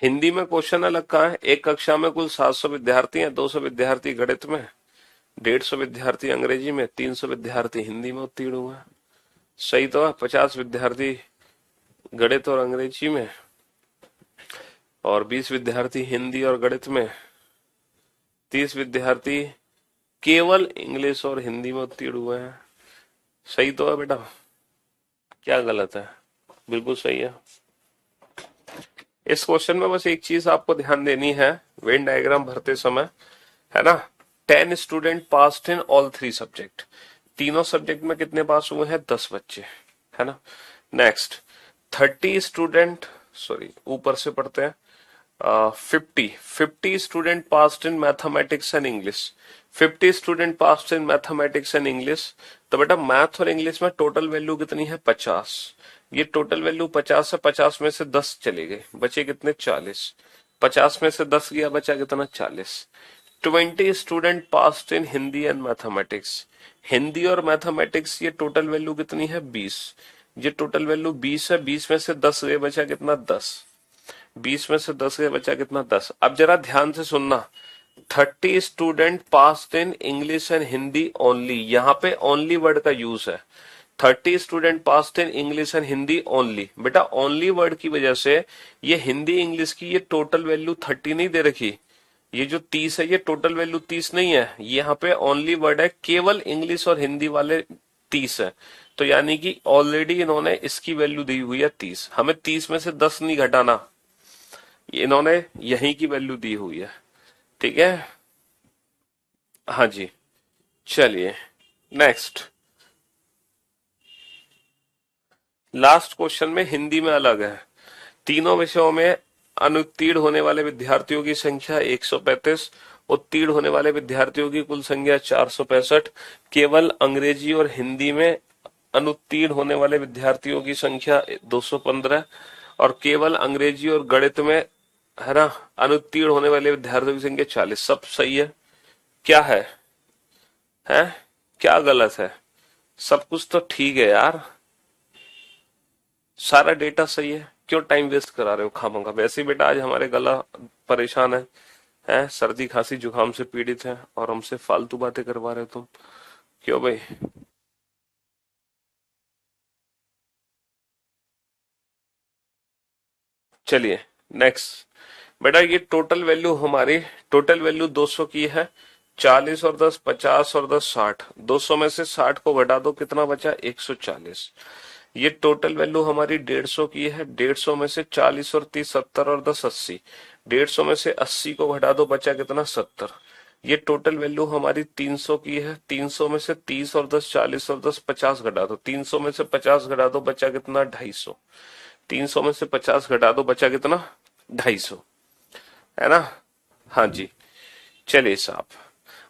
हिंदी में क्वेश्चन अलग कहाँ है? एक कक्षा में कुल 700 विद्यार्थी हैं, 200 विद्यार्थी गणित में, 150 विद्यार्थी अंग्रेजी में, 300 विद्यार्थी हिंदी में उत्तीर्ण हुए हैं। सही तो है। 50 विद्यार्थी गणित और अंग्रेजी में, और 20 विद्यार्थी हिंदी और गणित में, 30 विद्यार्थी केवल इंग्लिश और हिंदी में उत्तीर्ण हुए हैं। सही तो है बेटा? क्या गलत है? बिल्कुल सही है। इस क्वेश्चन में बस एक चीज आपको ध्यान देनी है वेन डायग्राम भरते समय, है ना? 10 student passed in all three subject. तीनों सब्जेक्ट में कितने पास हुए हैं? 10 बच्चे, है ना? नेक्स्ट, 30 स्टूडेंट, सॉरी ऊपर से पढ़ते हैं। 50 student passed in mathematics and English. 50 student passed in mathematics and English. तो बेटा मैथ और इंग्लिश में टोटल वैल्यू कितनी है? 50। ये टोटल वैल्यू 50 है। 50 में से 10 चले गए, बचे कितने? 40। 50 में से 10 गया, बचा कितना? 40। 20 student passed in Hindi and mathematics. Hindi और मैथमेटिक्स ये टोटल वैल्यू कितनी है? 20। ये टोटल वैल्यू 20 है। 20 में से 10 गए, बचा कितना? 10। 20 में से 10 गए, बचा कितना? 10। अब जरा ध्यान से सुनना। 30 student passed in English and Hindi only. यहाँ पे ओनली वर्ड का यूज है। 30 student passed in English and Hindi only. बेटा ओनली वर्ड की वजह से ये हिंदी इंग्लिश की ये टोटल वैल्यू 30 नहीं दे रखी। ये जो 30 है ये टोटल वैल्यू 30 नहीं है। यहाँ पे ओनली वर्ड है, केवल इंग्लिश और हिंदी वाले 30 है। तो यानी कि ऑलरेडी इन्होंने इसकी वैल्यू दी हुई है 30। हमें 30 में से 10 नहीं घटाना, इन्होंने यहीं की वैल्यू दी हुई है। ठीक है? हाँ जी। चलिए नेक्स्ट, लास्ट क्वेश्चन में हिंदी में अलग है। तीनों विषयों में अनुत्तीर्ण होने वाले विद्यार्थियों की संख्या 135, उत्तीर्ण होने वाले विद्यार्थियों की कुल संख्या 465। केवल अंग्रेजी और हिंदी में अनुत्तीर्ण होने वाले विद्यार्थियों की संख्या 215, और केवल अंग्रेजी और गणित में, है ना, अनुत्तीर्ण होने वाले विद्यार्थियों की संख्या 40। सब सही है। क्या है? हैं? क्या गलत है? सब कुछ तो ठीक है यार, सारा डेटा सही है। क्यों टाइम वेस्ट करा रहे हो खामखा? वैसे ही बेटा आज हमारे गला परेशान है, सर्दी खांसी जुकाम से पीड़ित है, और हमसे फालतू बातें करवा रहे हो तुम। क्यों भाई? चलिए नेक्स्ट। बेटा ये टोटल वैल्यू हमारी, टोटल वैल्यू 200 की है। 40 और 10 50 और 10 60। 200 में से 60 को घटा दो, कितना बचा? 140। ये टोटल वैल्यू हमारी 150 की है। 150 में से 40 और 30 70 और 10 80। 150 में से 80 को घटा दो, बचा कितना? 70। ये टोटल वैल्यू हमारी 300 की है। 300 में से 30 और 10 40 और 10 50 घटा दो। 300 में से 50 घटा दो, बचा कितना? 250। 300 में से 50 घटा दो, बचा कितना? 250, है ना? हाँ जी, चलिए साहब,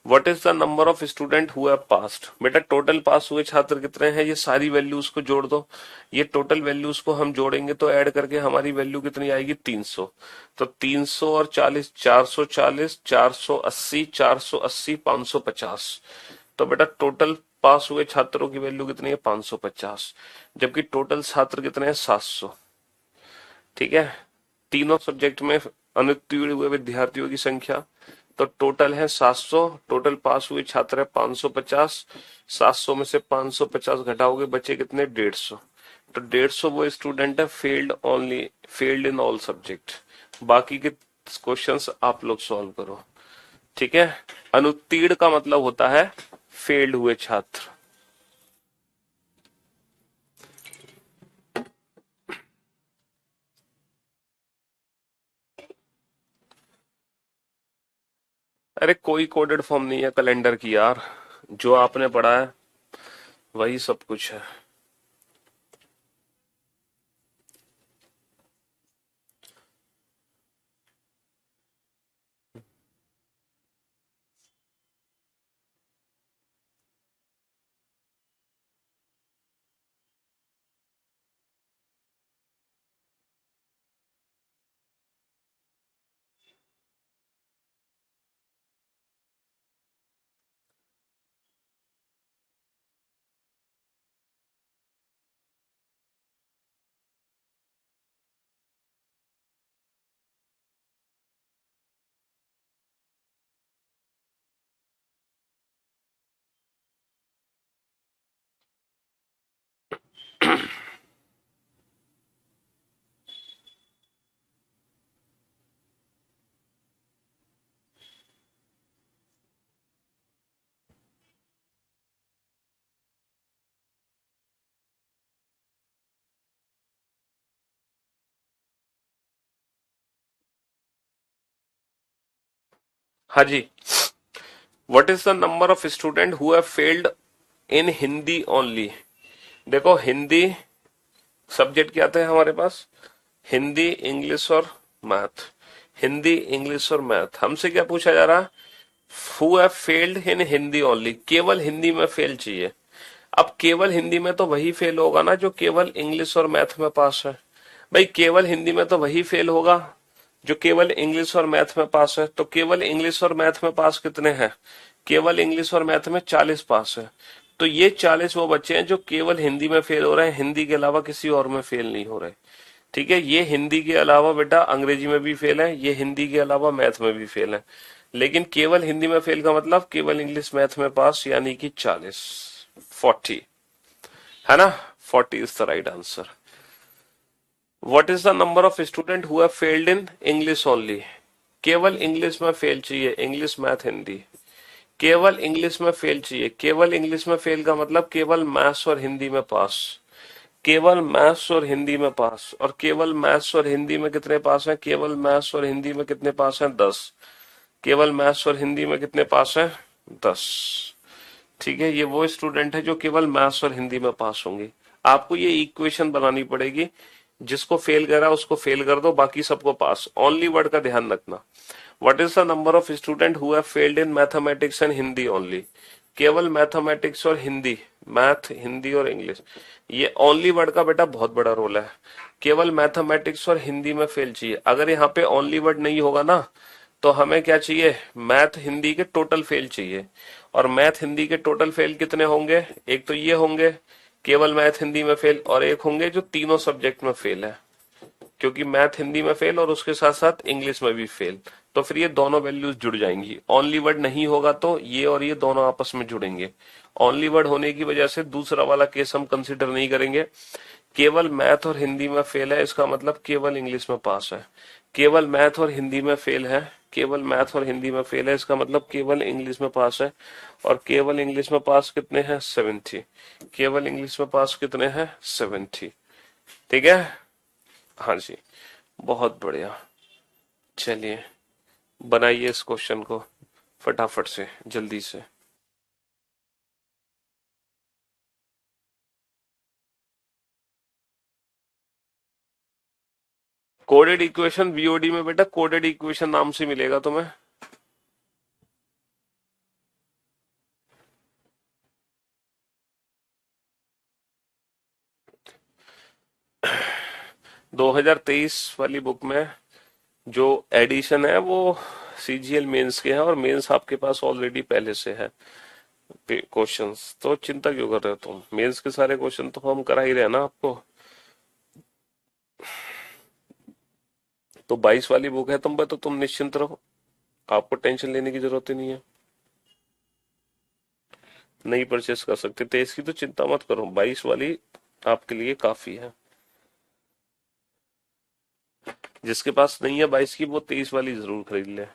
what is the number of student who have passed. बेटा टोटल पास हुए छात्र कितने हैं, ये सारी वैल्यूज को जोड़ दो। ये टोटल वैल्यूज को हम जोड़ेंगे तो ऐड करके हमारी वैल्यू कितनी आएगी, 300। तो 300 और 40, 440, 480, 480, 550। तो बेटा टोटल पास हुए छात्रों की वैल्यू कितनी है, 550। जबकि टोटल छात्र कितने हैं, 700। ठीक है, तीनों सब्जेक्ट में अनुत्तीर्ण हुए विद्यार्थियों की संख्या तो टोटल है 700। टोटल पास हुए छात्र है 550। 700 में से 550 घटाओगे बचे कितने, 150। तो 150 वो स्टूडेंट है failed only, failed in all subject. बाकी के क्वेश्चंस आप लोग सॉल्व करो। ठीक है, अनुत्तीर्ण का मतलब होता है फेल्ड हुए छात्र। अरे कोई कोडेड फॉर्म नहीं है कैलेंडर की यार, जो आपने पढ़ा है वही सब कुछ है। हाँ जी, what is the number of student who have failed in Hindi only. देखो हिंदी सब्जेक्ट क्या थे हमारे पास, हिंदी, इंग्लिश और मैथ। हिंदी, इंग्लिश और मैथ, हमसे क्या पूछा जा रहा है, who have failed in Hindi only, केवल हिंदी में फेल चाहिए। अब केवल हिंदी में तो वही फेल होगा ना जो केवल इंग्लिश और मैथ में पास है। भाई केवल हिंदी में तो वही फेल होगा जो केवल इंग्लिश और मैथ में पास है। तो केवल इंग्लिश और मैथ में पास कितने हैं, केवल इंग्लिश और मैथ में 40 पास है। तो ये 40 वो बच्चे हैं जो केवल हिंदी में फेल हो रहे हैं, हिंदी के अलावा किसी और में फेल नहीं हो रहे। ठीक है, ये हिंदी के अलावा बेटा अंग्रेजी में भी फेल है, ये हिंदी के अलावा मैथ में भी फेल है। लेकिन केवल हिंदी में फेल का मतलब केवल इंग्लिश मैथ में पास, यानी कि 40, 40 है ना, 40 is the right answer. What is the number of student who have failed in English only. केवल इंग्लिश में फेल चाहिए, इंग्लिश मैथ हिंदी। केवल इंग्लिश में फेल चाहिए, केवल इंग्लिश में फेल का मतलब केवल मैथ्स और हिंदी में पास। केवल मैथ्स और हिंदी में पास, और केवल मैथ्स और हिंदी में कितने पास हैं, केवल मैथ्स और हिंदी में कितने पास हैं, 10। केवल मैथ्स और हिंदी में कितने पास हैं, 10। ठीक है, ये वो स्टूडेंट है जो केवल मैथ्स और हिंदी में पास होंगे। आपको ये इक्वेशन बनानी पड़ेगी, जिसको फेल करा उसको फेल कर दो, बाकी सबको पास। ओनली वर्ड का ध्यान रखना। What is the number of student who have failed in mathematics and Hindi only. केवल मैथमेटिक्स और हिंदी, मैथ, हिंदी और इंग्लिश, ये ओनली वर्ड का बेटा बहुत बड़ा रोल है। केवल मैथमेटिक्स और हिंदी में फेल चाहिए। अगर यहाँ पे ओनली वर्ड नहीं होगा ना तो हमें क्या चाहिए, मैथ हिंदी के टोटल फेल चाहिए। और मैथ हिंदी के टोटल फेल कितने होंगे, एक तो ये होंगे केवल मैथ हिंदी में फेल, और एक होंगे जो तीनों सब्जेक्ट में फेल है, क्योंकि मैथ हिंदी में फेल और उसके साथ साथ इंग्लिश में भी फेल। तो फिर ये दोनों वैल्यूज जुड़ जाएंगी। ओनली वर्ड नहीं होगा तो ये और ये दोनों आपस में जुड़ेंगे। ओनली वर्ड होने की वजह से दूसरा वाला केस हम कंसिडर नहीं करेंगे। केवल मैथ और हिंदी में फेल है, इसका मतलब केवल इंग्लिश में पास है। केवल मैथ और हिंदी में फेल है, केवल मैथ और हिंदी में फेल है, इसका मतलब केवल इंग्लिश में पास है। और केवल इंग्लिश में पास कितने हैं, 70। केवल इंग्लिश में पास कितने हैं, 70। ठीक है, हाँ जी, बहुत बढ़िया। चलिए बनाइए इस क्वेश्चन को फटाफट से, जल्दी से। कोडेड इक्वेशन वीओडी में बेटा कोडेड इक्वेशन नाम से मिलेगा तुम्हें। 2023 वाली बुक में जो एडिशन है वो सीजीएल मेंस के हैं, और मेंस आपके पास ऑलरेडी पहले से है क्वेश्चंस, तो चिंता क्यों कर रहे हो तुम? मेंस के सारे क्वेश्चन तो हम करा ही रहे हैं ना आपको। तो 22 वाली बुक है तुम पे, तो तुम निश्चिंत रहो, आपको टेंशन लेने की जरूरत ही नहीं है। नहीं परचेस कर सकते तो इसकी तो चिंता मत करो, 22 वाली आपके लिए काफी है। जिसके पास नहीं है 22 की, वो 23 वाली जरूर खरीद ले।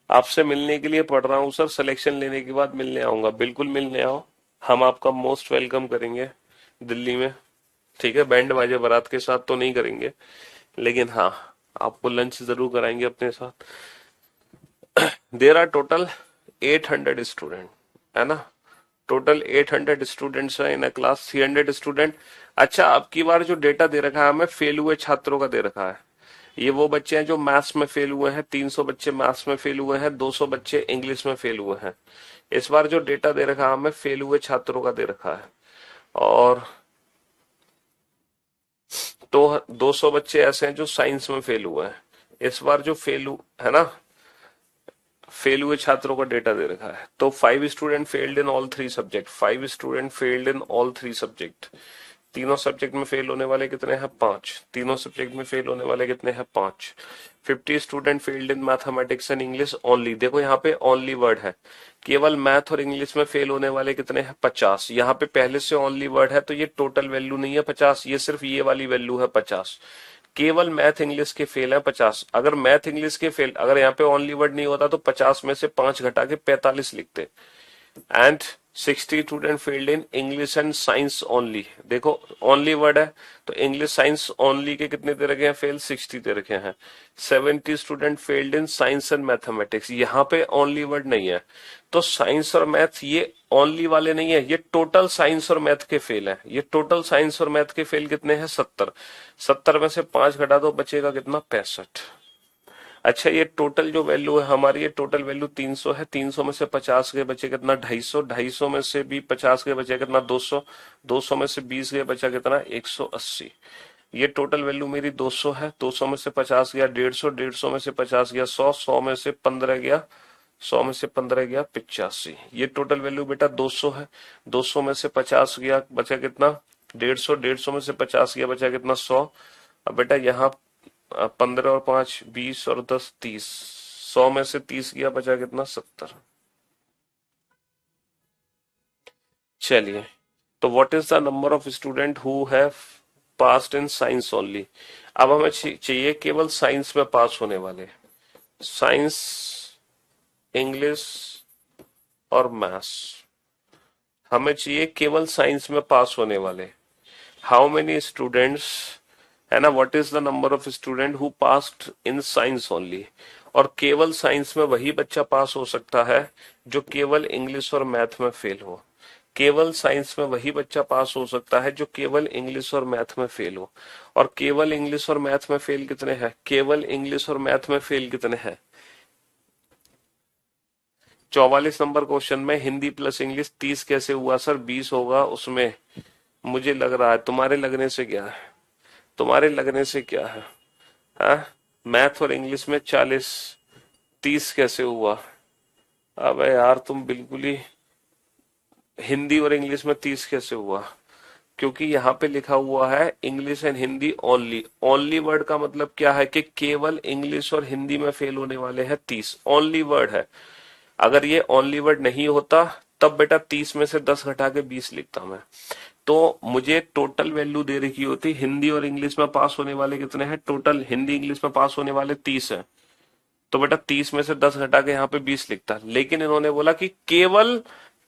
आपसे मिलने के लिए पढ़ रहा हूँ सर, सिलेक्शन लेने के बाद मिलने आऊंगा, बिल्कुल मिलने आओ, हम आपका मोस्ट वेलकम करेंगे दिल्ली में। ठीक है, बैंड बाजे बारात के साथ तो नहीं करेंगे, लेकिन हाँ, आपको लंच जरूर कराएंगे अपने साथ। देर आर टोटल 800 स्टूडेंट, है ना? टोटल 800 स्टूडेंट्स हैं इन अ क्लास, 300 स्टूडेंट। अच्छा, अब की बार जो डेटा दे रखा है हमें फेल हुए छात्रों का दे रखा है। ये वो बच्चे हैं जो मैथ्स में फेल हुए हैं, 300 बच्चे मैथ्स में फेल हुए हैं, 200 बच्चे इंग्लिश में फेल हुए हैं। इस बार जो डेटा दे रखा है हमें फेल हुए छात्रों का दे रखा है। और तो 200 बच्चे ऐसे हैं जो साइंस में फेल हुए हैं। इस बार जो है ना, फेल हुए छात्रों का डेटा दे रखा है। तो 5 student failed in all 3 subject, 5 student failed in all 3 subject. तीनों सब्जेक्ट में फेल होने वाले कितने हैं? 5। तीनों सब्जेक्ट में फेल होने वाले कितने हैं? 5। 50 student failed in mathematics and English only. देखो यहाँ पे ओनली वर्ड है, केवल मैथ और इंग्लिश में फेल होने वाले कितने हैं? 50। यहाँ पे पहले से ओनली वर्ड है, तो ये टोटल वैल्यू नहीं है 50, ये सिर्फ ये वाली वैल्यू है 50। केवल मैथ इंग्लिश के फेल है 50। अगर मैथ इंग्लिश के फेल, अगर यहाँ पे ओनली वर्ड नहीं होता तो 50 में से 5 घटा के 45 लिखते। And 60 student failed in English and science only. देखो ओनली वर्ड है, तो इंग्लिश साइंस ओनली के कितने दे रखे हैं फेल? 60 दे रखे हैं। 70 student failed in science and mathematics, यहाँ पे ओनली वर्ड नहीं है, तो साइंस और मैथ ये ओनली वाले नहीं है, ये टोटल साइंस और मैथ के फेल है। ये टोटल साइंस और मैथ के फेल कितने हैं? 70। 70 में से 5 घटा दो, बचेगा कितना? 65। अच्छा, ये टोटल जो वैल्यू है हमारी, ये टोटल वैल्यू 300 है। 300 में से 50 गए, बचे कितना? 250। 250 में से भी 50 गए, बचे कितना? 200। 200 में से 20 गए, बचा कितना? 180। ये टोटल वैल्यू मेरी 200 है। 200 में से 50 गया 150, 150 में से 50 गया 100, 100 में से 15 गया, 100 में से 15 गया 85। ये टोटल वैल्यू बेटा 200 है। 200 में से 50 गया, बचा कितना? 150। 150 में से 50 गया, बचा कितना? 100। अब बेटा यहाँ 15 और 5 20 और 10 30, 100 में से 30 गया, बचा कितना? 70। चलिए, तो what is the number of student who have passed in science only? अब हमें चाहिए केवल साइंस में पास होने वाले, साइंस, इंग्लिश और मैथ्स। हमें चाहिए केवल साइंस में पास होने वाले। हाउ मेनी स्टूडेंट्स, है ना, what is the number of student who passed in science only? और केवल साइंस में वही बच्चा पास हो सकता है जो केवल इंग्लिश और मैथ में फेल हो। केवल साइंस में वही बच्चा पास हो सकता है जो केवल इंग्लिश और मैथ में फेल हो। और केवल इंग्लिश और मैथ में फेल कितने हैं? केवल इंग्लिश और मैथ में फेल कितने हैं? 44 नंबर क्वेश्चन में हिंदी प्लस इंग्लिश 30 कैसे हुआ सर? 20 होगा उसमें, मुझे लग रहा है। तुम्हारे लगने से क्या है? तुम्हारे लगने से क्या है? हाँ, मैथ और इंग्लिश में 40, 30 कैसे हुआ? अबे यार तुम बिल्कुल ही, हिंदी और इंग्लिश में 30 कैसे हुआ? क्योंकि यहाँ पे लिखा हुआ है English and Hindi only. Only word का मतलब क्या है कि केवल इंग्लिश और हिंदी में फेल होने वाले हैं 30, ओनली वर्ड है। अगर ये ओनली वर्ड नहीं होता तब बेटा 30 में से 10 घटा के 20 लिखता मैं। तो मुझे टोटल वैल्यू दे रखी होती, हिंदी और इंग्लिश में पास होने वाले कितने हैं? टोटल हिंदी इंग्लिश में पास होने वाले 30 है, तो बेटा 30 में से 10 घटा के यहाँ पे 20 लिखता। लेकिन इन्होंने बोला कि केवल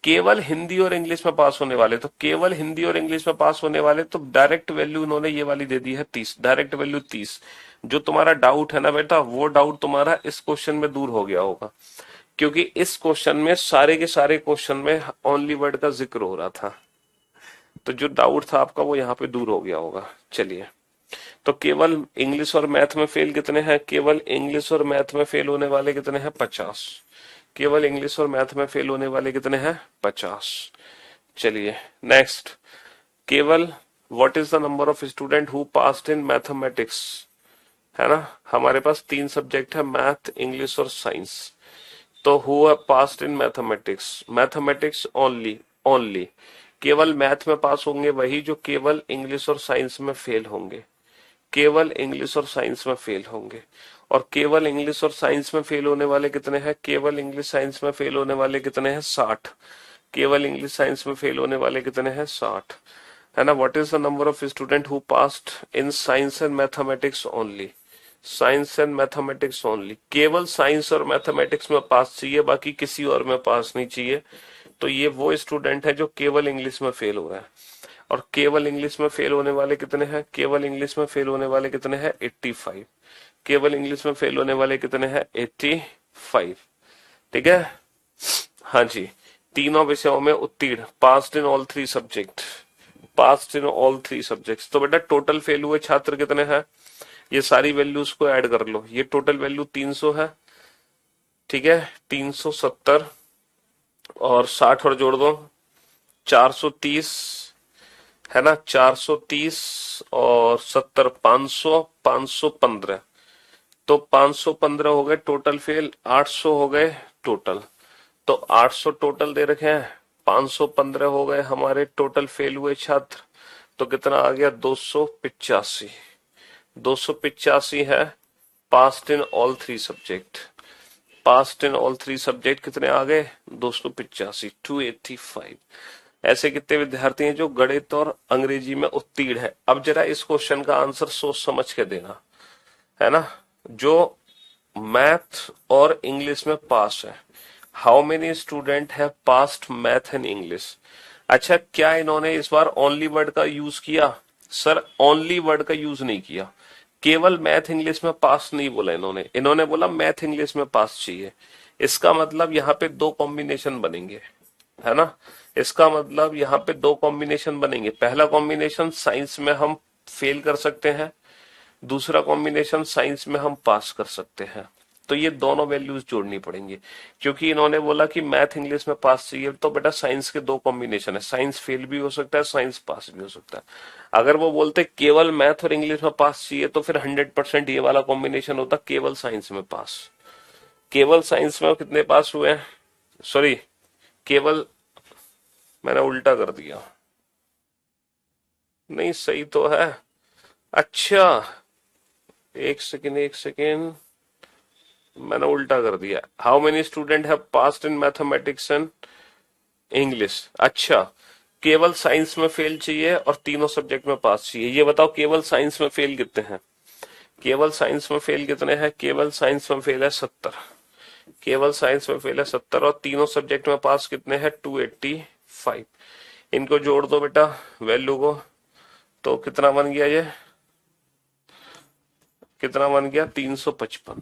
केवल हिंदी और इंग्लिश में पास होने वाले, तो केवल हिंदी और इंग्लिश में पास होने वाले, तो डायरेक्ट वैल्यू इन्होंने ये वाली दे दी है 30, डायरेक्ट वैल्यू 30। जो तुम्हारा डाउट है ना बेटा, वो डाउट तुम्हारा इस क्वेश्चन में दूर हो गया होगा, क्योंकि इस क्वेश्चन में सारे के सारे क्वेश्चन में ओनली वर्ड का जिक्र हो रहा था। तो जो डाउट था आपका वो यहाँ पे दूर हो गया होगा। चलिए, तो केवल इंग्लिश और मैथ में फेल कितने हैं? केवल इंग्लिश और मैथ में फेल होने वाले कितने हैं? 50। केवल इंग्लिश और मैथ में फेल होने वाले कितने हैं? 50। चलिए नेक्स्ट, केवल what is the number of student who passed in mathematics, है ना। हमारे पास 3 सब्जेक्ट है, मैथ, इंग्लिश और साइंस। तो who have passed in mathematics, mathematics only, only केवल मैथ में पास होंगे वही जो केवल इंग्लिश और साइंस में फेल होंगे, केवल इंग्लिश और साइंस में फेल होंगे। और केवल इंग्लिश और साइंस में फेल होने वाले कितने हैं? केवल इंग्लिश साइंस में फेल होने वाले कितने हैं? 60। केवल इंग्लिश साइंस में फेल होने वाले कितने हैं? 60, है ना। What is the number of student who passed in science and mathematics only, science and mathematics only, केवल साइंस और मैथमेटिक्स में पास चाहिए, बाकी किसी और में पास नहीं चाहिए। तो ये वो स्टूडेंट है जो केवल इंग्लिश में फेल हो रहा है। और केवल इंग्लिश में फेल होने वाले कितने हैं? केवल इंग्लिश में फेल होने वाले कितने हैं? 85। केवल इंग्लिश में फेल होने वाले कितने हैं? 85। ठीक है, हाँ जी। तीनों विषयों में उत्तीर्ण, passed in all 3 subject, passed in all 3 subjects. तो बेटा टोटल फेल हुए छात्र कितने हैं? ये सारी वैल्यूज को ऐड कर लो, ये टोटल वैल्यू 300 है, ठीक है। 370 और 60 और जोड़ दो, 430, है ना। 430 और 70, 500, 515। तो 515 हो गए टोटल फेल, 800 हो गए टोटल। तो 800 टोटल दे रखे हैं, 515 हो गए हमारे टोटल फेल हुए छात्र। तो कितना आ गया? 285। 285 है past in all 3 subject, past in all 3 subject कितने आ गए? 285, 285। ऐसे कितने विद्यार्थी हैं जो गणित और अंग्रेजी में उत्तीर्ण है? अब जरा इस क्वेश्चन का आंसर सोच समझ के देना, है ना। जो मैथ और इंग्लिश में पास है, how many student have passed math and English? अच्छा, क्या इन्होंने इस बार ओनली वर्ड का यूज किया? सर ओनली वर्ड का यूज नहीं किया, केवल मैथ इंग्लिश में पास नहीं बोला इन्होंने, इन्होंने बोला मैथ इंग्लिश में पास चाहिए। इसका मतलब यहाँ पे 2 कॉम्बिनेशन बनेंगे, है ना। इसका मतलब यहाँ पे 2 कॉम्बिनेशन बनेंगे। पहला कॉम्बिनेशन साइंस में हम फेल कर सकते हैं, दूसरा कॉम्बिनेशन साइंस में हम पास कर सकते हैं। तो ये दोनों वैल्यूज जोड़नी पड़ेंगी, क्योंकि इन्होंने बोला कि मैथ इंग्लिश में पास चाहिए। तो बेटा साइंस के 2 कॉम्बिनेशन है, साइंस फेल भी हो सकता है, साइंस पास भी हो सकता है। अगर वो बोलते केवल मैथ और इंग्लिश में पास चाहिए तो फिर 100% ये वाला कॉम्बिनेशन होता, केवल साइंस में पास। केवल साइंस में कितने पास हुए हैं? सॉरी, केवल, मैंने उल्टा कर दिया, नहीं सही तो है। अच्छा, एक सेकेंड, एक सेकेंड, मैंने उल्टा कर दिया। How many student have passed in mathematics and English? अच्छा, केवल साइंस में फेल चाहिए और तीनों सब्जेक्ट में पास चाहिए। ये बताओ केवल साइंस में फेल कितने हैं? केवल साइंस में फेल कितने हैं? केवल साइंस में फेल है 70, केवल साइंस में फेल है 70। और तीनों सब्जेक्ट में पास कितने हैं? 285। इनको जोड़ दो बेटा वैल्यू को, तो कितना बन गया? ये कितना बन गया? 355।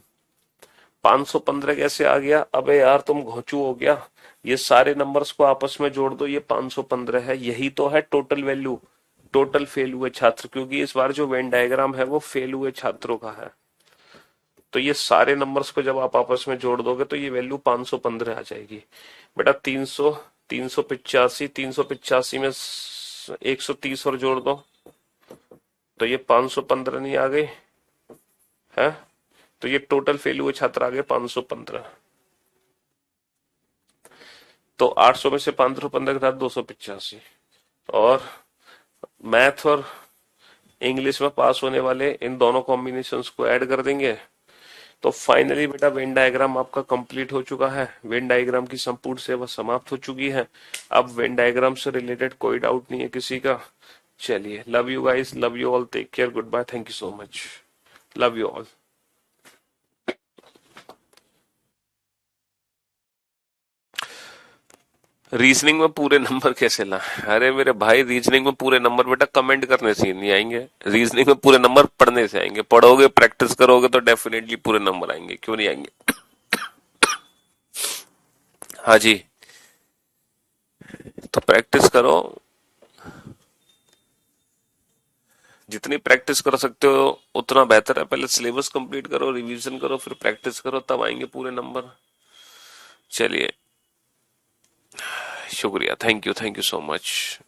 515 कैसे आ गया? अबे यार तुम घोंचू हो गया, ये सारे नंबर्स को आपस में जोड़ दो, ये 515 है, यही तो है टोटल वैल्यू, टोटल फेल हुए छात्र। क्योंकि इस बार जो वेन डायग्राम है वो फेल हुए छात्रों का है। तो ये सारे नंबर्स को जब आप आपस में जोड़ दोगे तो ये वैल्यू 515 आ जाएगी। बेटा 300, 385, 385 में 130 और जोड़ दो, तो ये 515 नहीं आ गई है। तो ये टोटल फेल हुए छात्र आ गए 515। तो 800 में से 515 के साथ 285, और मैथ और इंग्लिश में पास होने वाले इन दोनों कॉम्बिनेशंस को ऐड कर देंगे। तो फाइनली बेटा वेन डायग्राम आपका कंप्लीट हो चुका है, वेन डायग्राम की संपूर्ण सेवा समाप्त हो चुकी है। अब वेन डायग्राम से रिलेटेड कोई डाउट नहीं है किसी का। चलिए, love you guys, love you all, take care, good bye, thank you so much, love you all. Reasoning में पूरे नंबर कैसे ला? अरे मेरे भाई, रीजनिंग में पूरे नंबर बेटा कमेंट करने से नहीं आएंगे, रीजनिंग में पूरे नंबर पढ़ने से आएंगे। पढ़ोगे, प्रैक्टिस करोगे तो डेफिनेटली पूरे नंबर आएंगे, क्यों नहीं आएंगे? हाँ जी, तो प्रैक्टिस करो, जितनी प्रैक्टिस कर सकते हो उतना बेहतर है। पहले सिलेबस कंप्लीट करो, रिवीजन करो, फिर प्रैक्टिस करो, तब आएंगे पूरे नंबर। चलिए, शुक्रिया, थैंक यू सो मच।